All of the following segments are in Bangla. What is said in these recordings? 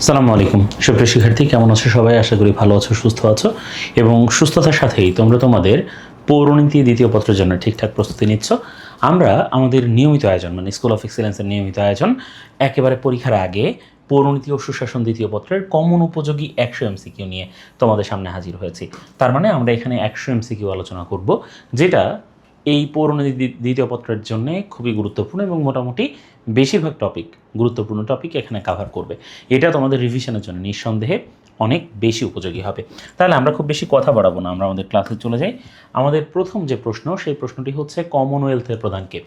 আসসালামু আলাইকুম সুপ্রিয় শিক্ষার্থী, কেমন আছো সবাই? আশা করি ভালো আছো, সুস্থ আছো এবং সুস্থতার সাথেই তোমরা তোমাদের পৌরনীতি দ্বিতীয় পত্রের জন্য ঠিকঠাক প্রস্তুতি নিচ্ছ। আমরা আমাদের নিয়মিত আয়োজন মানে স্কুল অফ এক্সেলেন্সের নিয়মিত আয়োজন একেবারে পরীক্ষার আগে পৌরনীতি ও সুশাসন দ্বিতীয় পত্রের কমন উপযোগী 100 এমসিকিউ নিয়ে তোমাদের সামনে হাজির হয়েছি। তার মানে আমরা এখানে 100 এমসিকিউ আলোচনা করব, যেটা এই পৌরনীতি দ্বিতীয় পত্রের জন্য খুবই গুরুত্বপূর্ণ এবং মোটামুটি বেশিরভাগ গুরুত্বপূর্ণ টপিক এখানে কাভার করবে। এটা তোমাদের রিভিশনের জন্য নিঃসন্দেহে অনেক বেশি উপযোগী হবে। তাহলে আমরা খুব বেশি কথা বাড়াবো না, আমরা আমাদের ক্লাসে চলে যাই। আমাদের প্রথম যে প্রশ্ন, সেই প্রশ্নটি হচ্ছে কমনওয়েলথের প্রধান কে?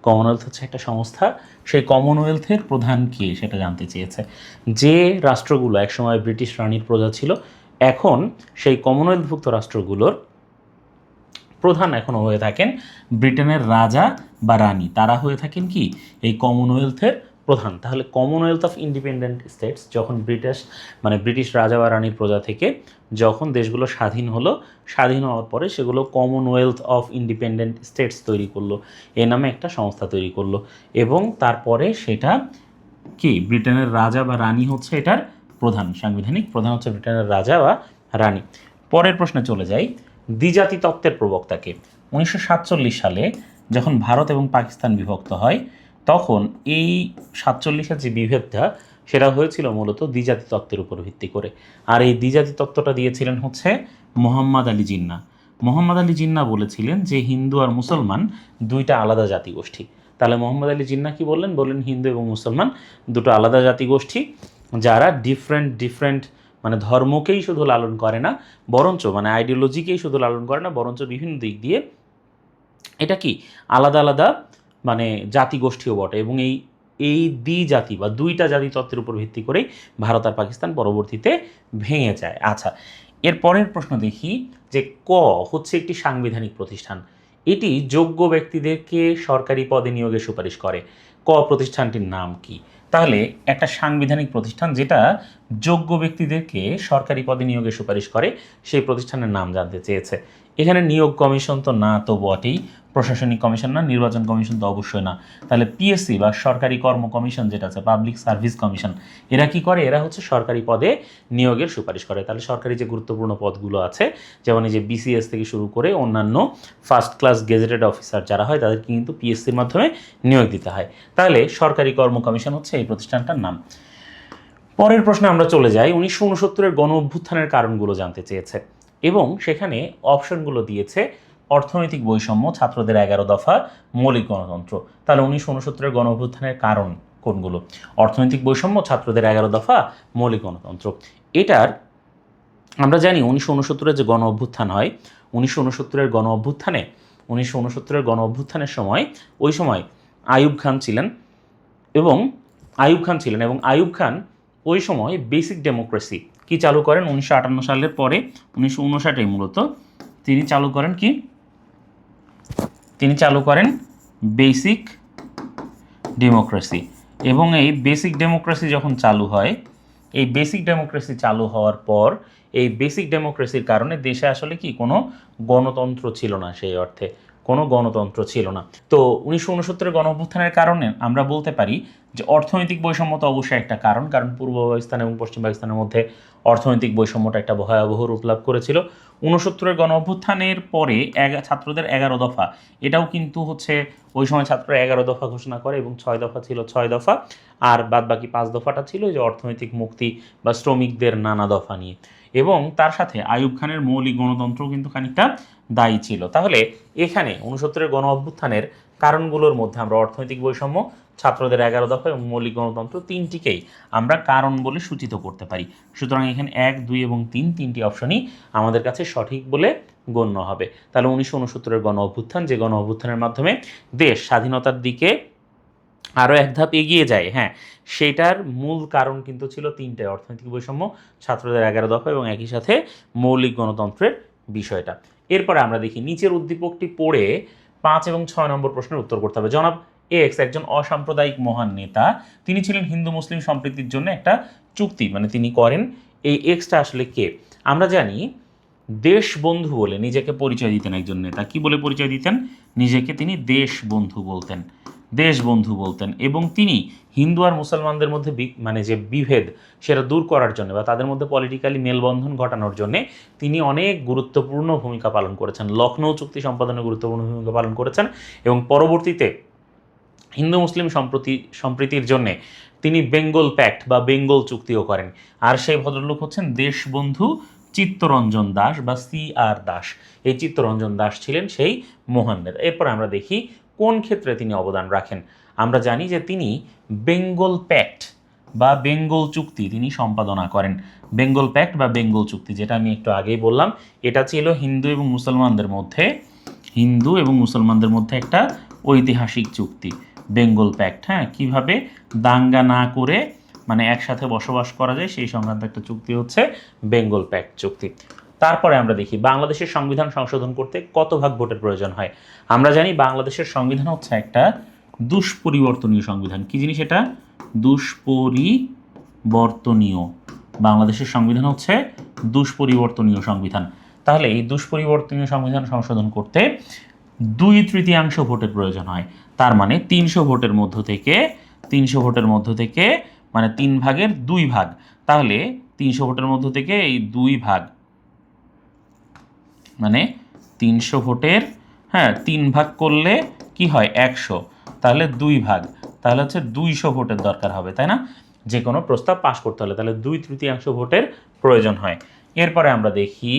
কমনওয়েলথ হচ্ছে একটা সংস্থা, সেই কমনওয়েলথের প্রধান কে সেটা জানতে চেয়েছে। যে রাষ্ট্রগুলো একসময় ব্রিটিশ রানীর প্রজা ছিল, এখন সেই কমনওয়েলথভুক্ত রাষ্ট্রগুলোর প্রধান এখনও হয়ে থাকেন ব্রিটেনের রাজা বা রানী। তারা হয়ে থাকেন কি এই কমনওয়েলথের প্রধান। তাহলে কমনওয়েলথ অফ ইন্ডিপেন্ডেন্ট স্টেটস, যখন ব্রিটিশ রাজা বা রানীর প্রজা থেকে যখন দেশগুলো স্বাধীন হলো, স্বাধীন হওয়ার পরে সেগুলো কমনওয়েলথ অফ ইন্ডিপেন্ডেন্ট স্টেটস তৈরি করলো, এ নামে একটা সংস্থা তৈরি করলো। এবং তারপরে সেটা কি ব্রিটেনের রাজা বা রানী হচ্ছে এটার প্রধান, সাংবিধানিক প্রধান হচ্ছে ব্রিটেনের রাজা বা রানী। পরের প্রশ্নে চলে যাই, দ্বিজাতি তত্ত্বের প্রবক্তাকে? 1947 সালে যখন ভারত এবং পাকিস্তান বিভক্ত হয়, তখন এই 47-এর যে বিভেদটা, সেটা হয়েছিল মূলত দ্বিজাতি তত্ত্বের উপর ভিত্তি করে। আর এই দ্বিজাতি তত্ত্বটা দিয়েছিলেন হচ্ছে মোহাম্মদ আলী জিন্নাহ। মোহাম্মদ আলী জিন্নাহ বলেছিলেন যে হিন্দু আর মুসলমান দুইটা আলাদা জাতিগোষ্ঠী। তাহলে মোহাম্মদ আলী জিন্নাহ কি বললেন? হিন্দু এবং মুসলমান দুটো আলাদা জাতিগোষ্ঠী, যারা ডিফারেন্ট ধর্মকেই শুধু লালন করে না, বরঞ্চ আইডিওলজিকেই শুধু লালন করে না, বরঞ্চ বিভিন্ন দিক দিয়ে এটা কি আলাদা আলাদা জাতিগোষ্ঠীও বটে। এবং এই দ্বিজাতি বা দুইটা জাতি তত্ত্বের উপর ভিত্তি করেই ভারত আর পাকিস্তান পরবর্তীতে ভেঙে যায়। আচ্ছা, এর পরের প্রশ্ন দেখি যে ক হচ্ছে একটি সাংবিধানিক প্রতিষ্ঠান। এটি যোগ্য ব্যক্তিদেরকে সরকারি পদে নিয়োগের সুপারিশ করে। ক প্রতিষ্ঠানটির নাম কি? তাহলে একটা সাংবিধানিক প্রতিষ্ঠান যেটা যোগ্য ব্যক্তিদেরকে সরকারি পদে নিয়োগের সুপারিশ করে, সেই প্রতিষ্ঠানের নাম জানতে চেয়েছে। এখানে নিয়োগ কমিশন তো না, তো বটেই, প্রশাসনিক কমিশন না, নির্বাচন কমিশন তো অবশ্যই না। তাহলে পিএসসি বা সরকারি কর্ম কমিশন যেটা আছে, পাবলিক সার্ভিস কমিশন, এরা কি করে? এরা হচ্ছে সরকারি পদে নিয়োগের সুপারিশ করে। তাহলে সরকারি যে গুরুত্বপূর্ণ পদগুলো আছে, যেমন এই যে বিসিএস থেকে শুরু করে অন্যান্য ফার্স্ট ক্লাস গেজেটেড অফিসার যারা হয়, তাদেরকে কিন্তু পিএসসির মাধ্যমে নিয়োগ দিতে হয়। তাহলে সরকারি কর্ম কমিশন হচ্ছে এই প্রতিষ্ঠানটার নাম। পরের প্রশ্নে আমরা চলে যাই, 1969-এর গণ অভ্যুত্থানের কারণগুলো জানতে চেয়েছে এবং সেখানে অপশনগুলো দিয়েছে অর্থনৈতিক বৈষম্য, ছাত্রদের 11 দফা, মৌলিক গণতন্ত্র। তাহলে 1969-এর গণ অভ্যুত্থানের কারণ কোনগুলো? অর্থনৈতিক বৈষম্য, ছাত্রদের 11 দফা, মৌলিক গণতন্ত্র। এটার আমরা জানি 1969-এর যে গণ অভ্যুত্থান হয়, 1969-এর গণ অভ্যুত্থানের সময় ওই সময় আইয়ুব খান ছিলেন এবং আইয়ুব খান ওই সময় বেসিক ডেমোক্রেসি কি চালু করেন? 1958 সালের পরে 1959-এ মূলত তিনি চালু করেন বেসিক ডেমোক্রেসি। এবং এই বেসিক ডেমোক্রেসি যখন চালু হয়, এই বেসিক ডেমোক্রেসি চালু হওয়ার পর এই বেসিক ডেমোক্রেসির কারণে দেশে আসলে কি কোনো গণতন্ত্র ছিল না, সেই অর্থে কোনো গণতন্ত্র ছিল না। তো 1969-এর গণ অভ্যুত্থানের কারণে আমরা বলতে পারি যে অর্থনৈতিক বৈষম্য তো অবশ্যই একটা কারণ পূর্ব পাকিস্তান এবং পশ্চিম পাকিস্তানের মধ্যে অর্থনৈতিক বৈষম্যটা একটা ভয়াবহ রূপ লাভ করেছিল। 69-এর গণ অভ্যুত্থানের পরে ছাত্রদের 11 দফা, এটাও কিন্তু হচ্ছে ওই সময় ছাত্ররা 11 দফা ঘোষণা করে এবং 6 দফা ছিল 6 দফা, আর বাদবাকি 5 দফাটা ছিল যে অর্থনৈতিক মুক্তি বা শ্রমিকদের নানা দফা নিয়ে। এবং তার সাথে আইয়ুব খানের মৌলিক গণতন্ত্র কিন্তু খানিকটা দায়ী ছিল। তাহলে এখানে 69-এর গণ অভ্যুত্থানের কারণগুলোর মধ্যে আমরা অর্থনৈতিক বৈষম্য, ছাত্রদের 11 দফা এবং মৌলিক গণতন্ত্র তিনটিকেই আমরা কারণ বলে সূচিত করতে পারি। সুতরাং এখানে 1, 2 এবং 3 তিনটি অপশনই আমাদের কাছে সঠিক বলে গণ্য হবে। তাহলে 1969-এর গণ অভ্যুত্থান, যে গণ অভ্যুত্থানের মাধ্যমে দেশ স্বাধীনতার দিকে আরও এক ধাপ এগিয়ে যায়, হ্যাঁ, সেটার মূল কারণ কিন্তু ছিল তিনটায়: অর্থনৈতিক বৈষম্য, ছাত্রদের 11 দফা এবং একই সাথে মৌলিক গণতন্ত্রের বিষয়টা। এরপরে আমরা দেখি নিচের উদ্দীপকটি পড়ে 5 এবং 6 নম্বর প্রশ্নের উত্তর করতে হবে। জনাব এক্স একজন অসাম্প্রদায়িক মহান নেতা, তিনি ছিলেন হিন্দু মুসলিম সম্প্রীতির জন্য একটা চুক্তি তিনি করেন। এই এক্সটা আসলে কে? আমরা জানি দেশবন্ধু বলে নিজেকে পরিচয় দিতেন একজন নেতা। কি বলে পরিচয় দিতেন? নিজেকে তিনি দেশবন্ধু বলতেন। দেশবন্ধু বলতেন, এবং তিনি হিন্দু আর মুসলমানদের মধ্যে মানে যে বিভেদ সেটা দূর করার জন্য বা তাদের মধ্যে পলিটিক্যালি মেলবন্ধন ঘটানোর জন্য তিনি অনেক গুরুত্বপূর্ণ ভূমিকা পালন করেছেন। লখনৌ চুক্তি সম্পাদনে গুরুত্বপূর্ণ ভূমিকা পালন করেছেন এবং পরবর্তীতে হিন্দু মুসলিম সম্প্রীতির জন্যে তিনি বেঙ্গল প্যাক্ট বা বেঙ্গল চুক্তিও করেন। আর সেই ভদ্রলোক হচ্ছেন দেশবন্ধু চিত্তরঞ্জন দাস বা CR দাস। এই চিত্তরঞ্জন দাস ছিলেন সেই মহান নেতা। এরপর আমরা দেখি কোন ক্ষেত্রে তিনি অবদান রাখেন। আমরা জানি যে তিনি বেঙ্গল প্যাক্ট বা বেঙ্গল চুক্তি তিনি সম্পাদনা করেন। বেঙ্গল প্যাক্ট বা বেঙ্গল চুক্তি, যেটা আমি একটু আগেই বললাম, এটা ছিল হিন্দু এবং মুসলমানদের মধ্যে একটা ঐতিহাসিক চুক্তি, বেঙ্গল প্যাক্ট। হ্যাঁ, কীভাবে দাঙ্গা না করে মানে একসাথে বসবাস করা যায় সেই সংক্রান্ত একটা চুক্তি হচ্ছে বেঙ্গল প্যাক্ট চুক্তি। তারপরে আমরা দেখি বাংলাদেশের সংবিধান সংশোধন করতে কত ভাগ ভোটের প্রয়োজন হয়। আমরা জানি বাংলাদেশের সংবিধান হচ্ছে একটা দুষ্পরিবর্তনীয় সংবিধান। কি জিনিস এটা? দুষ্পরিবর্তনীয়। বাংলাদেশের সংবিধান হচ্ছে দুষ্পরিবর্তনীয় সংবিধান। তাহলে এই দুষ্পরিবর্তনীয় সংবিধান সংশোধন করতে 2/3 ভোটের প্রয়োজন হয়। তার মানে 300 ভোটের মধ্য থেকে মানে 3 ভাগের 2 ভাগ। তাহলে 300 ভোটের মধ্য থেকে এই 2 ভাগ মানে 300 ভোটের 3 ভাগ করলে কি হয়? 100। তাহলে 2 ভাগ, তাহলে হচ্ছে 200 ভোটের দরকার হবে, তাই না? যে কোনো প্রস্তাব পাশ করতে হলে তাহলে 2/3 ভোটের প্রয়োজন হয়। এরপরে আমরা দেখি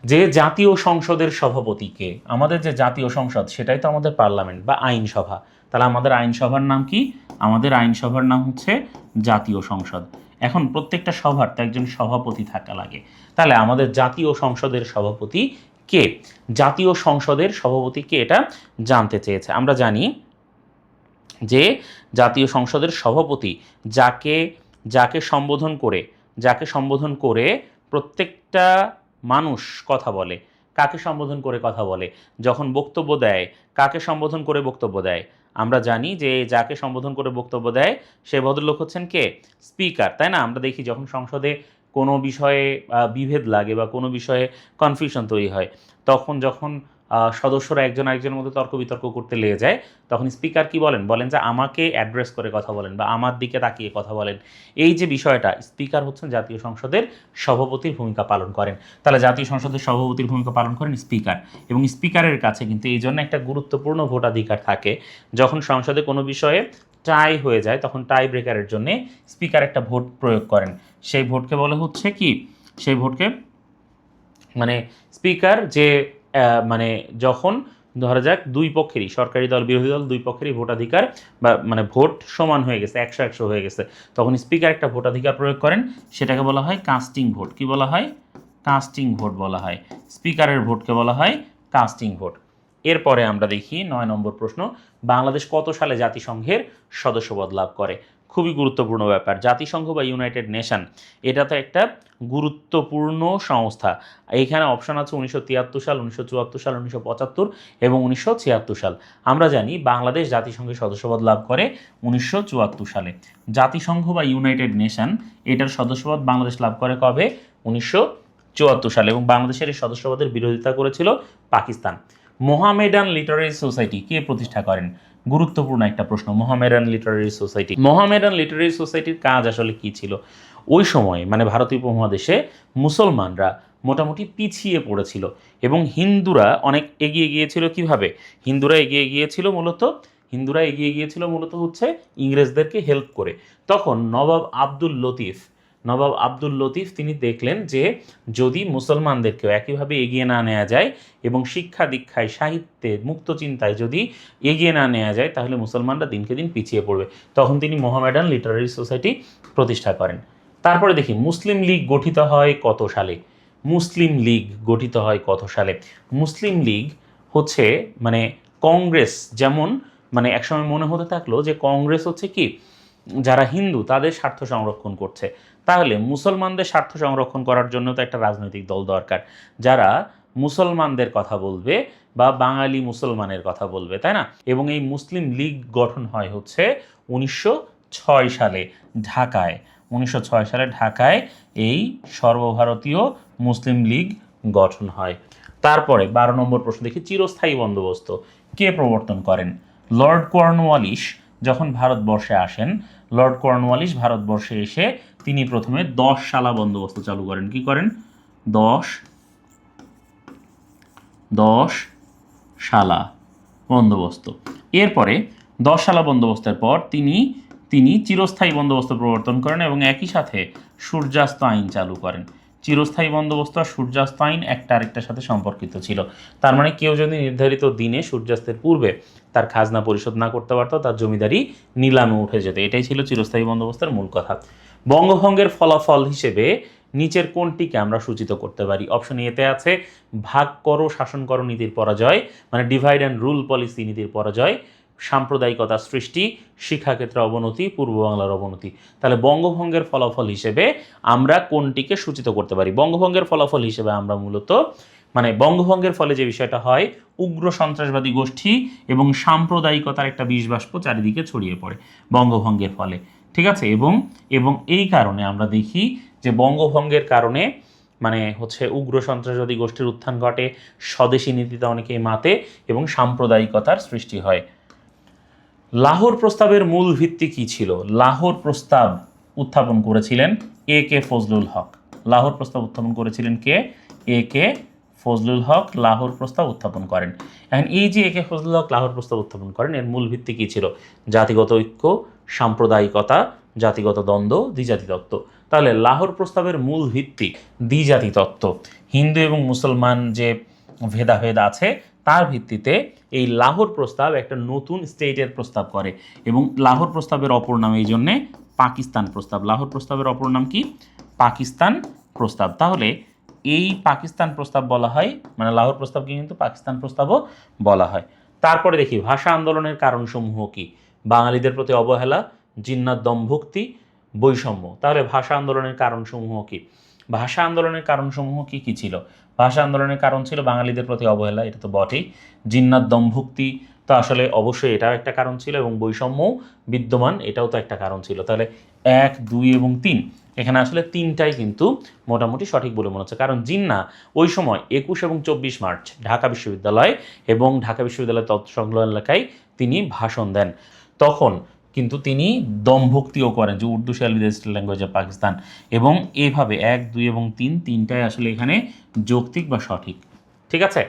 যে জাতীয় সংসদের সভাপতিকে, আমাদের যে জাতীয় সংসদ সেটাই তো আমাদের পার্লামেন্ট বা আইনসভা। তাহলে আমাদের আইনসভার নাম কি? আমাদের আইনসভার নাম হচ্ছে জাতীয় সংসদ। এখন প্রত্যেকটা সভার তো একজন সভাপতি থাকা লাগে। তাহলে আমাদের জাতীয় সংসদের সভাপতি কে? জাতীয় সংসদের সভাপতি কে এটা জানতে চেয়েছে। আমরা জানি যে জাতীয় সংসদের সভাপতি যাকে সম্বোধন করে প্রত্যেকটা মানুষ কথা বলে। কাকে সম্বোধন করে কথা বলে? যখন বক্তব্য দেয় কাকে সম্বোধন করে বক্তব্য দেয়? আমরা জানি যে যাকে সম্বোধন করে বক্তব্য দেয় সে ভদ্রলোক হচ্ছেন কে? স্পিকার, তাই না? আমরা দেখি যখন সংসদে কোনো বিষয়ে বিভেদ লাগে বা কোনো বিষয়ে কনফিউশন তৈরি হয়, যখন সদস্যরা একজন আরেকজনের মধ্যে তর্ক বিতর্ক করতে লেগে যায়, তখন স্পিকার কি বলেন যে আমাকে অ্যাড্রেস করে কথা বলেন বা আমার দিকে তাকিয়ে কথা বলেন। এই যে বিষয়টা, স্পিকার হচ্ছেন জাতীয় সংসদের সভাপতির ভূমিকা পালন করেন। তাহলে জাতীয় সংসদের সভাপতির ভূমিকা পালন করেন স্পিকার, এবং স্পিকারের কাছে কিন্তু এই জন্য একটা গুরুত্বপূর্ণ ভোটাধিকার থাকে। যখন সংসদে কোনো বিষয়ে টাই হয়ে যায় তখন টাই ব্রেকারের জন্য স্পিকার একটা ভোট প্রয়োগ করেন। সেই ভোটকে বলে হচ্ছে কি? সেই ভোটকে মানে স্পিকার যে মানে যখন ধরা যাক দুই পক্ষেরই, সরকারি দল বিরোধী দল দুই পক্ষেরই ভোটাধিকার বা মানে ভোট সমান হয়ে গেছে, 100-100 হয়ে গেছে, তখন স্পিকার একটা ভোটাধিকার প্রয়োগ করেন, সেটাকে বলা হয় কাস্টিং ভোট। কি বলা হয়? কাস্টিং ভোট বলা হয়। স্পিকারের ভোটকে বলা হয় কাস্টিং ভোট। এরপরে আমরা দেখি 9 নম্বর প্রশ্ন, বাংলাদেশ কত সালে জাতিসংঘের সদস্যপদ লাভ করে? খুবই গুরুত্বপূর্ণ ব্যাপার। জাতিসংঘ বা ইউনাইটেড নেশন এটা তো একটা গুরুত্বপূর্ণ সংস্থা। এইখানে অপশন আছে 1973 সাল, 1974 সাল, 1975 এবং 1976 সাল। আমরা জানি বাংলাদেশ জাতিসংঘের সদস্যপদ লাভ করে 1974 সালে। জাতিসংঘ বা ইউনাইটেড নেশন এটার সদস্যপদ বাংলাদেশ লাভ করে কবে? 1974 সালে। এবং বাংলাদেশের এই সদস্যপদের বিরোধিতা করেছিল পাকিস্তান। মোহামেডান লিটারেরি সোসাইটি কে প্রতিষ্ঠা করেন? গুরুত্বপূর্ণ একটা প্রশ্ন। মোহামেডান লিটারেরি সোসাইটির কাজ আসলে কি ছিল? ওই সময় মানে ভারতীয় উপমহাদেশে মুসলমানরা মোটামুটি পিছিয়ে পড়েছিল এবং হিন্দুরা অনেক এগিয়ে গিয়েছিল। কিভাবে হিন্দুরা এগিয়ে গিয়েছিল? মূলত হচ্ছে ইংরেজদেরকে হেল্প করে। তখন নবাব আব্দুল লতিফ তিনি দেখলেন যে যদি মুসলমানদেরকেও একইভাবে এগিয়ে না নেওয়া যায় এবং শিক্ষা দীক্ষায়, সাহিত্যে, মুক্ত চিন্তায় যদি এগিয়ে না নেওয়া যায় তাহলে মুসলমানরা দিনকে দিন পিছিয়ে পড়বে। তখন তিনি মোহামেডান লিটারেরি সোসাইটি প্রতিষ্ঠা করেন। তারপরে দেখি মুসলিম লীগ গঠিত হয় কত সালে? মুসলিম লীগ হচ্ছে মানে কংগ্রেস, যেমন মানে একসময় মনে হতে থাকলো যে কংগ্রেস হচ্ছে কি যারা হিন্দু তাদের স্বার্থ সংরক্ষণ করছে, তাহলে মুসলমানদের স্বার্থ সংরক্ষণ করার জন্য তো একটা রাজনৈতিক দল দরকার যারা মুসলমানদের কথা বলবে বা বাঙালি মুসলমানের কথা বলবে, তাই না? এবং এই মুসলিম লীগ গঠন হয় হচ্ছে 1906 সালে ঢাকায়। 1906 সালে ঢাকায় এই সর্বভারতীয় মুসলিম লীগ গঠন হয়। তারপরে 12 নম্বর প্রশ্ন দেখি, চিরস্থায়ী বন্দোবস্ত কে প্রবর্তন করেন? লর্ড কর্নওয়ালিস যখন ভারতবর্ষে আসেন, লর্ড কর্নওয়ালিস ভারতবর্ষে এসে তিনি প্রথমে 10 শালা বন্দোবস্ত চালু করেন। কি করেন? 10 শালা বন্দোবস্ত। এরপরে 10 শালা বন্দোবস্তের পর তিনি চিরস্থায়ী বন্দোবস্ত প্রবর্তন করেন এবং একই সাথে সূর্যাস্ত আইন চালু করেন। চিরস্থায়ী বন্দোবস্ত আর সূর্যাস্ত আইন একটা আরেকটার সাথে সম্পর্কিত ছিল। তার মানে কেউ যদি নির্ধারিত দিনে সূর্যাস্তের পূর্বে তার খাজনা পরিশোধ না করতে পারতো, তার জমিদারি নিলামে উঠে যেত। এটাই ছিল চিরস্থায়ী বন্দোবস্তের মূল কথা। বঙ্গভঙ্গের ফলাফল হিসেবে নিচের কোনটিকে আমরা সূচিত করতে পারি? অপশন এতে আছে ভাগ করো শাসন করো নীতির পরাজয়, মানে ডিভাইড অ্যান্ড রুল পলিসি নীতির পরাজয়, সাম্প্রদায়িকতা সৃষ্টি, শিক্ষাক্ষেত্রে অবনতি, পূর্ব বাংলার অবনতি। তাহলে বঙ্গভঙ্গের ফলাফল হিসেবে আমরা কোনটিকে সূচিত করতে পারি? বঙ্গভঙ্গের ফলাফল হিসেবে আমরা মূলত মানে বঙ্গভঙ্গের ফলে যে বিষয়টা হয়, উগ্র সন্ত্রাসবাদী গোষ্ঠী এবং সাম্প্রদায়িকতার একটা বিষবাষ্প চারিদিকে ছড়িয়ে পড়ে বঙ্গভঙ্গের ফলে। ঠিক আছে? এবং এই কারণে আমরা দেখি যে বঙ্গভঙ্গের কারণে মানে হচ্ছে উগ্র সন্ত্রাসবাদী গোষ্ঠীর উত্থান ঘটে, স্বদেশী নীতিতে অনেকেই মাতে এবং সাম্প্রদায়িকতার সৃষ্টি হয়। লাহোর প্রস্তাবের মূল ভিত্তি কী ছিল? লাহোর প্রস্তাব উত্থাপন করেছিলেন A.K. ফজলুল হক। লাহোর প্রস্তাব উত্থাপন করেছিলেন কে? A.K. ফজলুল হক লাহোর প্রস্তাব উত্থাপন করেন। এখন এই যে A.K. ফজলুল হক লাহোর প্রস্তাব উত্থাপন করেন, এর মূল ভিত্তি কী ছিল? জাতিগত ঐক্য, সাম্প্রদায়িকতা, জাতিগত দ্বন্দ্ব, দ্বিজাতি তত্ত্ব। তাহলে লাহোর প্রস্তাবের মূল ভিত্তি দ্বিজাতি তত্ত্ব। হিন্দু এবং মুসলমান যে ভেদাভেদ আছে তার ভিত্তিতে এই লাহোর প্রস্তাব একটা নতুন স্টেটের প্রস্তাব করে এবং লাহোর প্রস্তাবের অপর নাম এই জন্যে পাকিস্তান প্রস্তাব। লাহোর প্রস্তাবের অপর নাম কি? পাকিস্তান প্রস্তাব। তাহলে এই পাকিস্তান প্রস্তাব বলা হয়, মানে লাহোর প্রস্তাবকে কিন্তু পাকিস্তান প্রস্তাবও বলা হয়। তারপরে দেখি ভাষা আন্দোলনের কারণসমূহ কি? বাঙালিদের প্রতি অবহেলা, জিন্নাত দমভুক্তি, বৈষম্য। তাহলে ভাষা আন্দোলনের কারণসমূহ কি? ভাষা আন্দোলনের কারণসমূহ কি কি ছিল? ভাষা আন্দোলনের কারণ ছিল বাঙালিদের প্রতি অবহেলা, এটা তো বটেই। জিন্নাত দমভুক্তি তো আসলে অবশ্যই এটাও একটা কারণ ছিল এবং বৈষম্যও বিদ্যমান, এটাও তো একটা কারণ ছিল। তাহলে 1, 2 এবং 3, এখানে আসলে 3টাই কিন্তু মোটামুটি সঠিক বলে মনে হচ্ছে। কারণ জিন্না ওই সময় 21 এবং 24 মার্চ ঢাকা বিশ্ববিদ্যালয় এবং ঢাকা বিশ্ববিদ্যালয়ের তৎসংলগ্ন এলাকায় তিনি ভাষণ দেন। তখন কিন্তু তিনি দমভুক্তিও করেন যে Urdu shall be the state language of Pakistan, এবং এইভাবে 1, 2 এবং 3 তিনটাই আসলে এখানে যৌক্তিক বা সঠিক। ঠিক আছে?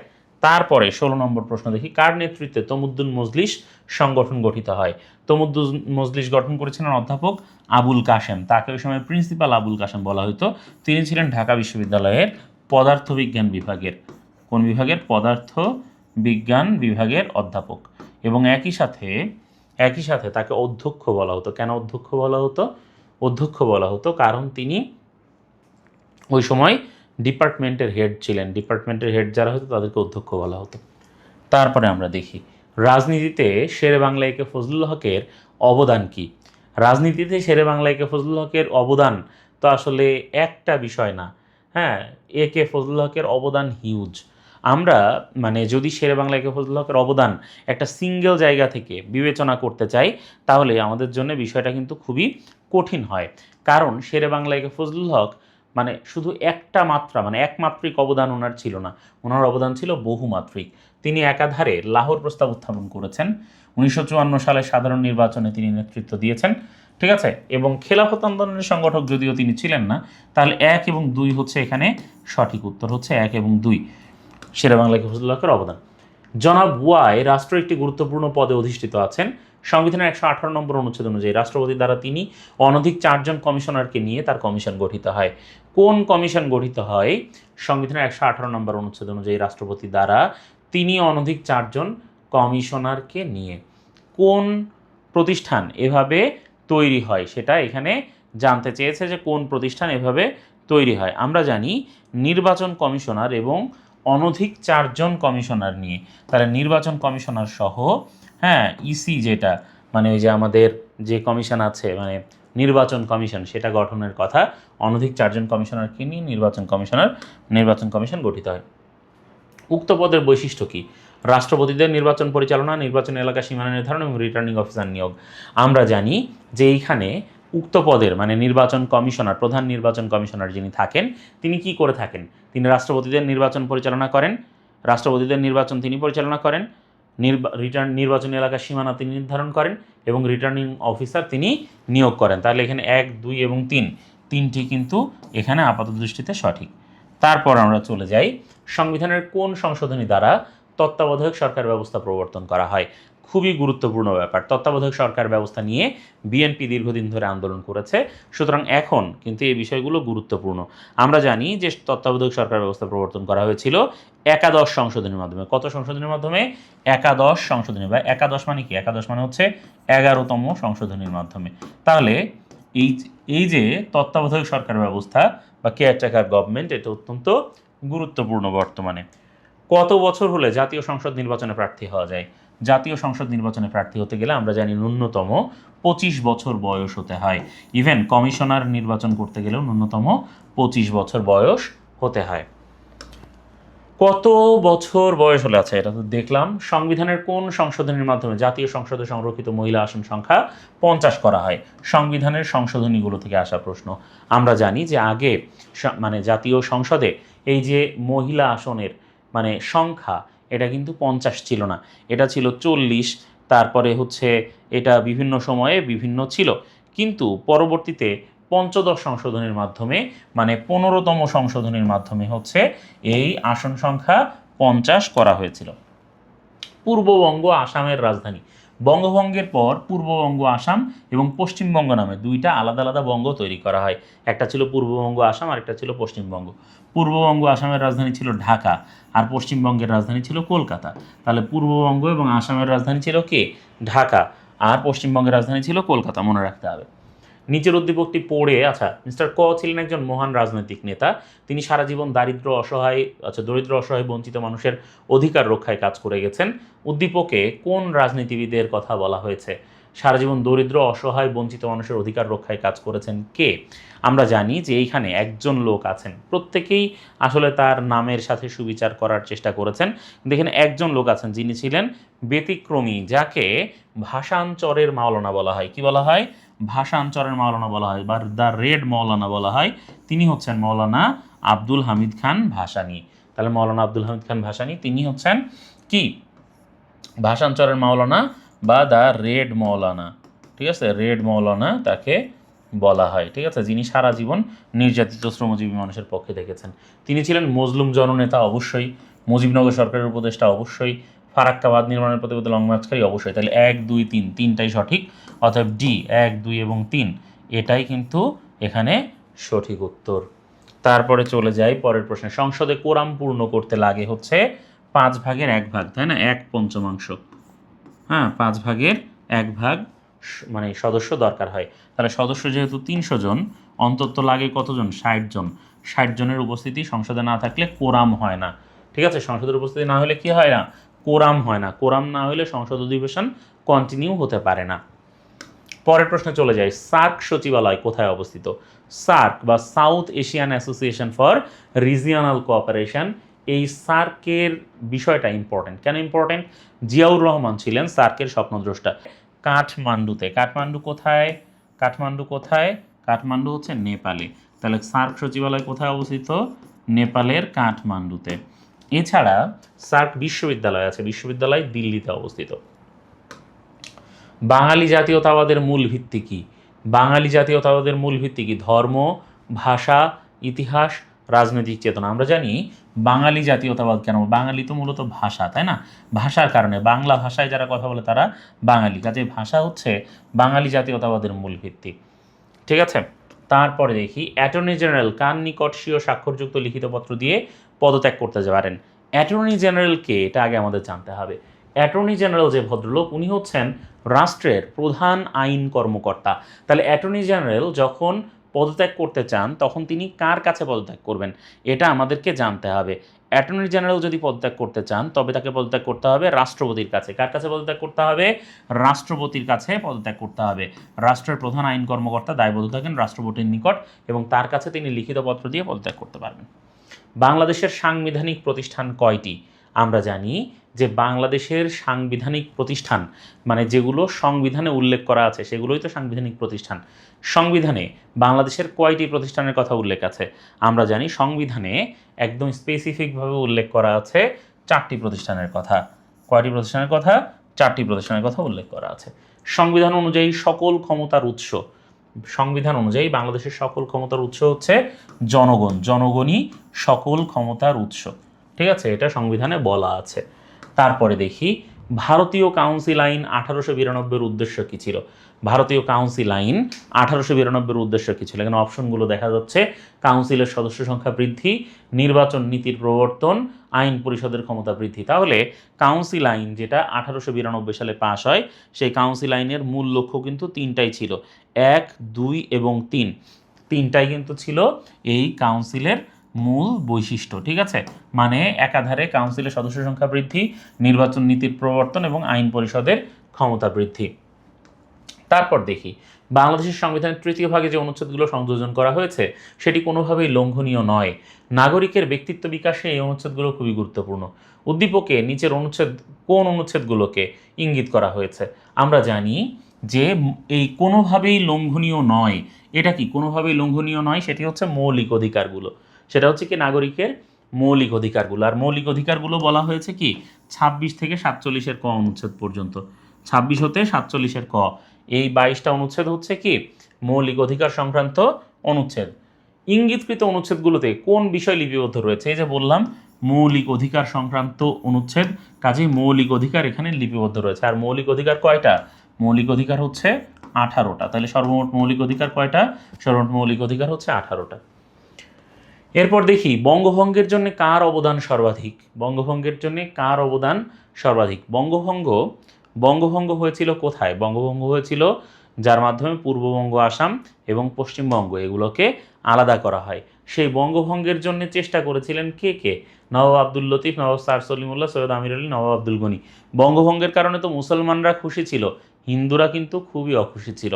তারপরে 16 নম্বর প্রশ্ন দেখি, কার নেতৃত্বে তমুদ্দুন মজলিস সংগঠন গঠিত হয়? তমুদ্দুন মজলিস গঠন করেছিলেন অধ্যাপক আবুল কাশেম। তাকে ওই সময় প্রিন্সিপাল আবুল কাশেম বলা হতো। তিনি ছিলেন ঢাকা বিশ্ববিদ্যালয়ের পদার্থবিজ্ঞান বিভাগের, কোন বিভাগের? পদার্থ বিজ্ঞান বিভাগের অধ্যাপক। এবং একই সাথে তাকে অধ্যক্ষ বলা হতো। কেন অধ্যক্ষ বলা হতো? অধ্যক্ষ বলা হতো কারণ তিনি ওই সময় ডিপার্টমেন্টের হেড ছিলেন। ডিপার্টমেন্টের হেড যারা হতো তাদেরকে অধ্যক্ষ বলা হতো। তারপরে আমরা দেখি রাজনীতিতে শেরে বাংলা একে ফজলুল হকের অবদান কি? রাজনীতিতে শেরে বাংলা একে ফজলুল হকের অবদান তো আসলে একটা বিষয় না। হ্যাঁ, একে ফজলুল হকের অবদান হিউজ। আমরা মানে যদি শেরে বাংলা একে ফজলুল হকের অবদান একটা সিঙ্গেল জায়গা থেকে বিবেচনা করতে চাই তাহলে আমাদের জন্য বিষয়টা কিন্তু খুবই কঠিন হয়। কারণ শেরে বাংলা একে ফজলুল হক মানে শুধু একটা মাত্রা মানে একমাত্রিক অবদান ওনার ছিল না, ওনার অবদান ছিল বহুমাত্রিক। তিনি একাধারে লাহোর প্রস্তাব উত্থাপন করেছেন, 1954 সালে সাধারণ নির্বাচনে তিনি নেতৃত্ব দিয়েছেন। ঠিক আছে? এবং খেলাফত আন্দোলনের সংগঠক যদিও তিনি ছিলেন না, তাহলে 1 এবং 2 হচ্ছে এখানে সঠিক উত্তর, হচ্ছে 1 এবং 2 শেরে বাংলা ফজলুল হকের অবদান। জনাব ওয়াই রাষ্ট্র একটি গুরুত্বপূর্ণ পদে অধিষ্ঠিত আছেন। সংবিধানের 118 নম্বর অনুচ্ছেদ অনুযায়ী রাষ্ট্রপতির দ্বারা তিনি অনধিক 4 জন কমিশনারকে নিয়ে তার কমিশন গঠিত হয়। কোন কমিশন গঠিত হয়? সংবিধানের 118 নম্বর অনুচ্ছেদ অনুযায়ী রাষ্ট্রপতি দ্বারা তিনি অনধিক 4 জন কমিশনারকে নিয়ে। কোন প্রতিষ্ঠান এভাবে তৈরি হয় সেটা এখানে জানতে চেয়েছে, যে কোন প্রতিষ্ঠান এভাবে তৈরি হয়। আমরা জানি নির্বাচন কমিশনার এবং অনধিক 4 জন কমিশনার নিয়ে। তাহলে নির্বাচন কমিশনার সহ, হ্যাঁ, ইসি যেটা মানে ওই যে আমাদের যে কমিশন আছে মানে নির্বাচন কমিশন, সেটা গঠনের কথা। অনধিক 4 জন কমিশনারকে নিয়ে নির্বাচন কমিশন গঠিত হয়। উক্ত পদের বৈশিষ্ট্য কী? রাষ্ট্রপতিদের নির্বাচন পরিচালনা, নির্বাচন এলাকা সীমানা নির্ধারণ এবং রিটার্নিং অফিসার নিয়োগ। আমরা জানি যে এইখানে উক্ত পদের মানে নির্বাচন কমিশনার, প্রধান নির্বাচন কমিশনার যিনি থাকেন তিনি কি করে থাকেন? তিনি রাষ্ট্রপতিদের নির্বাচন পরিচালনা করেন, রাষ্ট্রপতিদের নির্বাচন তিনি পরিচালনা করেন, নির্বাচনী এলাকার সীমানা তিনি নির্ধারণ করেন এবং রিটার্নিং অফিসার তিনি নিয়োগ করেন। তাহলে এখানে 1, 2 এবং 3 তিনটি কিন্তু এখানে আপাত দৃষ্টিতে সঠিক। তারপর আমরা চলে যাই, সংবিধানের কোন সংশোধনী দ্বারা তত্ত্বাবধায়ক সরকার ব্যবস্থা প্রবর্তন করা হয়? খুবই গুরুত্বপূর্ণ ব্যাপার। তত্ত্বাবধায়ক সরকার ব্যবস্থা নিয়ে বিএনপি দীর্ঘদিন ধরে আন্দোলন করেছে, সুতরাং এখন কিন্তু এই বিষয়গুলো গুরুত্বপূর্ণ। আমরা জানি যে তত্ত্বাবধায়ক সরকার ব্যবস্থা প্রবর্তন করা হয়েছিল একাদশ সংশোধনীর মাধ্যমে। কত সংশোধনীর মাধ্যমে? একাদশ সংশোধনী, বা একাদশ মানে কি? একাদশ মানে হচ্ছে 11তম সংশোধনীর মাধ্যমে। তাহলে এই যে তত্ত্বাবধায়ক সরকার ব্যবস্থা বা কেয়ারটেকার গভর্নমেন্ট, এটা অত্যন্ত গুরুত্বপূর্ণ বর্তমানে। কত বছর হলে জাতীয় সংসদ নির্বাচনে প্রার্থী হওয়া যায়? জাতীয় সংসদ নির্বাচনে প্রার্থী হতে গেলে আমরা জানি ন্যূনতম 25 বছর বয়স হতে হয়। ইভেন কমিশনার নির্বাচন করতে গেলেও ন্যূনতম 25 বছর বয়স হতে হয়। কত বছর বয়স হলে? আচ্ছা, এটা তো দেখলাম। সংবিধানের কোন সংশোধনীর মাধ্যমে জাতীয় সংসদে সংরক্ষিত মহিলা আসন সংখ্যা 50 করা হয়? সংবিধানের সংশোধনীগুলো থেকে আসা প্রশ্ন। আমরা জানি যে আগে মানে জাতীয় সংসদে এই যে মহিলা আসনের মানে সংখ্যা, এটা কিন্তু 50 ছিল না, এটা ছিল 40। তারপরে হচ্ছে এটা বিভিন্ন সময়ে বিভিন্ন ছিল, কিন্তু পরবর্তীতে পঞ্চদশ সংশোধনীর মাধ্যমে মানে 15তম সংশোধনীর মাধ্যমে হচ্ছে এই আসন সংখ্যা 50 করা হয়েছিল। পূর্ববঙ্গ আসামের রাজধানী। বঙ্গভঙ্গের পর পূর্ববঙ্গ আসাম এবং পশ্চিমবঙ্গ নামে দুইটা আলাদা আলাদা বঙ্গ তৈরি করা হয়। একটা ছিল পূর্ববঙ্গ আসাম আর একটা ছিল পশ্চিমবঙ্গ। পূর্ববঙ্গ আসামের রাজধানী ছিল ঢাকা আর পশ্চিমবঙ্গের রাজধানী ছিল কলকাতা। তাহলে পূর্ববঙ্গ এবং আসামের রাজধানী ছিল কে? ঢাকা, আর পশ্চিমবঙ্গের রাজধানী ছিল কলকাতা, মনে রাখতে হবে। নিচের উদ্দীপকটি পড়ে, আচ্ছা, মিস্টার ক ছিলেন একজন মহান রাজনৈতিক নেতা। তিনি সারা জীবন দরিদ্র অসহায় বঞ্চিত মানুষের অধিকার রক্ষায় কাজ করে গেছেন। উদ্দীপকে কোন রাজনীতিবিদের কথা বলা হয়েছে? সারা জীবন দরিদ্র অসহায় বঞ্চিত মানুষের অধিকার রক্ষায় কাজ করেছেন কে? আমরা জানি যে এইখানে একজন লোক আছেন, প্রত্যেকেই আসলে তার নামের সাথে সুবিচার করার চেষ্টা করেছেন। দেখেন একজন লোক আছেন যিনি ছিলেন ব্যতিক্রমী, যাকে ভাষান্তরের মাওলানা বলা হয়। কি বলা হয়? ভাষান্তরের মাওলানা বলা হয়, বা দ্য রেড মাওলানা বলা হয়। তিনি হচ্ছেন মৌলানা আব্দুল হামিদ খান ভাসানী। তাহলে মৌলানা আব্দুল হামিদ খান ভাসানী তিনি হচ্ছেন কি? ভাষান্তরের মাওলানা বা দ্য রেড মৌলানা। ঠিক আছে, রেড মৌলানা তাকে বলা হয়। ঠিক আছে, যিনি সারা জীবন নির্যাতিত শ্রমজীবী মানুষের পক্ষে দেখেছেন। তিনি ছিলেন মজলুম জননেতা অবশ্যই, মুজিবনগর সরকারের উপদেষ্টা অবশ্যই, ফারাক্কা বাঁধ নির্মাণের প্রতিবাদে লং মার্চকারী অবশ্যই। তাহলে 1, 2, 3 তিনটাই সঠিক, অতএব ডি 1, 2 এবং 3 এটাই কিন্তু এখানে সঠিক উত্তর। তারপরে চলে যাই পরের প্রশ্নে। সংসদে কোরাম পূর্ণ করতে লাগে হচ্ছে 5 ভাগের 1 ভাগ, তাই না? 1/5। হ্যাঁ, 5 ভাগের 1 ভাগ মানে সদস্য দরকার হয়। তাহলে সদস্য যেহেতু 300 জন, অন্তত লাগে কতজন? 60 জন। 60 জনের উপস্থিতি সংসদে না থাকলে কোরাম হয় না। ঠিক আছে, সংসদের উপস্থিতি না হলে কি হয় না? কোরাম হয় না। কোরাম না হলে সংসদ অধিবেশন কন্টিনিউ হতে পারে না। পরের প্রশ্নে চলে যায়। সার্ক সচিবালয় কোথায় অবস্থিত? সার্ক বা south Asian association for regional cooperation, এই সার্কের বিষয়টা ইম্পর্টেন্ট। কেন ইম্পর্টেন্ট? জিয়াউর রহমান ছিলেন সার্কের স্বপ্নদ্রষ্টা। কাঠমান্ডুতে। কাঠমান্ডু কোথায়? কাঠমান্ডু কোথায়? কাঠমান্ডু হচ্ছে নেপালে। তাহলে সার্ক সচিবালয় কোথায় অবস্থিত? নেপালের কাঠমান্ডুতে। এছাড়া সার্ক বিশ্ববিদ্যালয় আছে, বিশ্ববিদ্যালয় দিল্লিতে অবস্থিত। বাঙালি জাতীয়তাবাদের মূল ভিত্তি কী? বাঙালি জাতীয়তাবাদের মূল ভিত্তি কী? ধর্ম, ভাষা, ইতিহাস, রাজনৈতিক চেতনা। আমরা জানি বাঙালি জাতীয়তাবাদ কেন? বাঙালি তো মূলত ভাষা, তাই না? ভাষার কারণে বাংলা ভাষায় যারা কথা বলে তারা বাঙালি, কাজে ভাষা হচ্ছে বাঙালি জাতীয়তাবাদের মূল ভিত্তি। ঠিক আছে, তারপরে দেখি অ্যাটর্নি জেনারেল কার নিকট স্বীয় স্বাক্ষরযুক্ত লিখিত পত্র দিয়ে পদত্যাগ করতে পারেন? অ্যাটর্নি জেনারেলকে এটা আগে আমাদের জানতে হবে। অ্যাটর্নি জেনারেল যে ভদ্রলোক, উনি হচ্ছেন রাষ্ট্রের প্রধান আইন কর্মকর্তা। তাহলে অ্যাটর্নি জেনারেল যখন পদত্যাগ করতে চান তখন তিনি কার কাছে পদত্যাগ করবেন এটা আমাদেরকে জানতে হবে। অ্যাটর্নি জেনারেল যদি পদত্যাগ করতে চান তবে তাকে পদত্যাগ করতে হবে রাষ্ট্রপতির কাছে। কার কাছে পদত্যাগ করতে হবে? রাষ্ট্রপতির কাছে পদত্যাগ করতে হবে। রাষ্ট্রের প্রধান আইন কর্মকর্তা দায়বদ্ধ থাকেন রাষ্ট্রপতির নিকট এবং তার কাছে তিনি লিখিত পত্র দিয়ে পদত্যাগ করতে পারবেন। বাংলাদেশের সাংবিধানিক প্রতিষ্ঠান কয়টি? আমরা জানি যে বাংলাদেশের সাংবিধানিক প্রতিষ্ঠান মানে যেগুলো সংবিধানে উল্লেখ করা আছে সেগুলোই তো সাংবিধানিক প্রতিষ্ঠান। সংবিধানে বাংলাদেশের কয়টি প্রতিষ্ঠানের কথা উল্লেখ আছে? আমরা জানি সংবিধানে একদম স্পেসিফিকভাবে উল্লেখ করা আছে 4টি প্রতিষ্ঠানের কথা। কয়টি প্রতিষ্ঠানের কথা? 4টি প্রতিষ্ঠানের কথা উল্লেখ করা আছে। সংবিধান অনুযায়ী সকল ক্ষমতার উৎস, সংবিধান অনুযায়ী বাংলাদেশের সকল ক্ষমতার উৎস হচ্ছে জনগণ, জনগণই সকল ক্ষমতার উৎস। ঠিক আছে, এটা সংবিধানে বলা আছে। তারপরে দেখি ভারতীয় কাউন্সিল আইন 1892 উদ্দেশ্য কী ছিল? ভারতীয় কাউন্সিল আইন 1892 উদ্দেশ্য কী ছিল? এখানে অপশনগুলো দেখা যাচ্ছে। কাউন্সিলের সদস্য সংখ্যা বৃদ্ধি, নির্বাচন নীতির প্রবর্তন, আইন পরিষদের ক্ষমতা বৃদ্ধি। তাহলে কাউন্সিল আইন যেটা 1892 সালে পাশ হয়, সেই কাউন্সিল আইনের মূল লক্ষ্য কিন্তু 3টাই ছিল, 1, 2 এবং 3, 3টাই কিন্তু ছিল এই কাউন্সিলের মূল বৈশিষ্ট্য। ঠিক আছে, মানে একাধারে কাউন্সিলের সদস্য সংখ্যা বৃদ্ধি, নির্বাচন নীতির প্রবর্তন এবং আইন পরিষদের ক্ষমতা বৃদ্ধি। তারপর দেখি বাংলাদেশের সংবিধানের 3য় ভাগে যে অনুচ্ছেদগুলো সংযোজন করা হয়েছে সেটি কোনোভাবেই লঙ্ঘনীয় নয়। নাগরিকের ব্যক্তিত্ব বিকাশে এই অনুচ্ছেদগুলো খুবই গুরুত্বপূর্ণ। উদ্দীপকে নিচের অনুচ্ছেদ কোন অনুচ্ছেদগুলোকে ইঙ্গিত করা হয়েছে? আমরা জানি যে এই কোনোভাবেই লঙ্ঘনীয় নয়, এটা কি কোনোভাবেই লঙ্ঘনীয় নয়? সেটি হচ্ছে মৌলিক অধিকারগুলো, সেটা হচ্ছে কি নাগরিকের মৌলিক অধিকারগুলো। আর মৌলিক অধিকারগুলো বলা হয়েছে কি 26 থেকে 47 ক অনুচ্ছেদ পর্যন্ত, 26 হতে 47 ক, এই 22টা অনুচ্ছেদ হচ্ছে কি মৌলিক অধিকার সংক্রান্ত অনুচ্ছেদ। ইঙ্গিতকৃত অনুচ্ছেদগুলোতে কোন বিষয় লিপিবদ্ধ রয়েছে? এই যে বললাম মৌলিক অধিকার সংক্রান্ত অনুচ্ছেদ, কাজেই মৌলিক অধিকার এখানে লিপিবদ্ধ রয়েছে। আর মৌলিক অধিকার কয়টা? মৌলিক অধিকার হচ্ছে 18টা। তাহলে সর্বমোট মৌলিক অধিকার কয়টা? সর্বমোট মৌলিক অধিকার হচ্ছে 18টা। এরপর দেখি বঙ্গভঙ্গের জন্য কার অবদান সর্বাধিক? বঙ্গভঙ্গের জন্য কার অবদান সর্বাধিক? বঙ্গভঙ্গ হয়েছিল কোথায়? বঙ্গভঙ্গ হয়েছিল যার মাধ্যমে পূর্ববঙ্গ, আসাম এবং পশ্চিমবঙ্গ এগুলোকে আলাদা করা হয়। সেই বঙ্গভঙ্গের জন্য চেষ্টা করেছিলেন কে কে? নবাব আব্দুল লতিফ, নবাব স্যার সলিমুল্লাহ, সৈয়দ আমির আলী, নবাব আব্দুল গনি। বঙ্গভঙ্গের কারণে তো মুসলমানরা খুশি ছিল, হিন্দুরা কিন্তু খুবই অখুশি ছিল।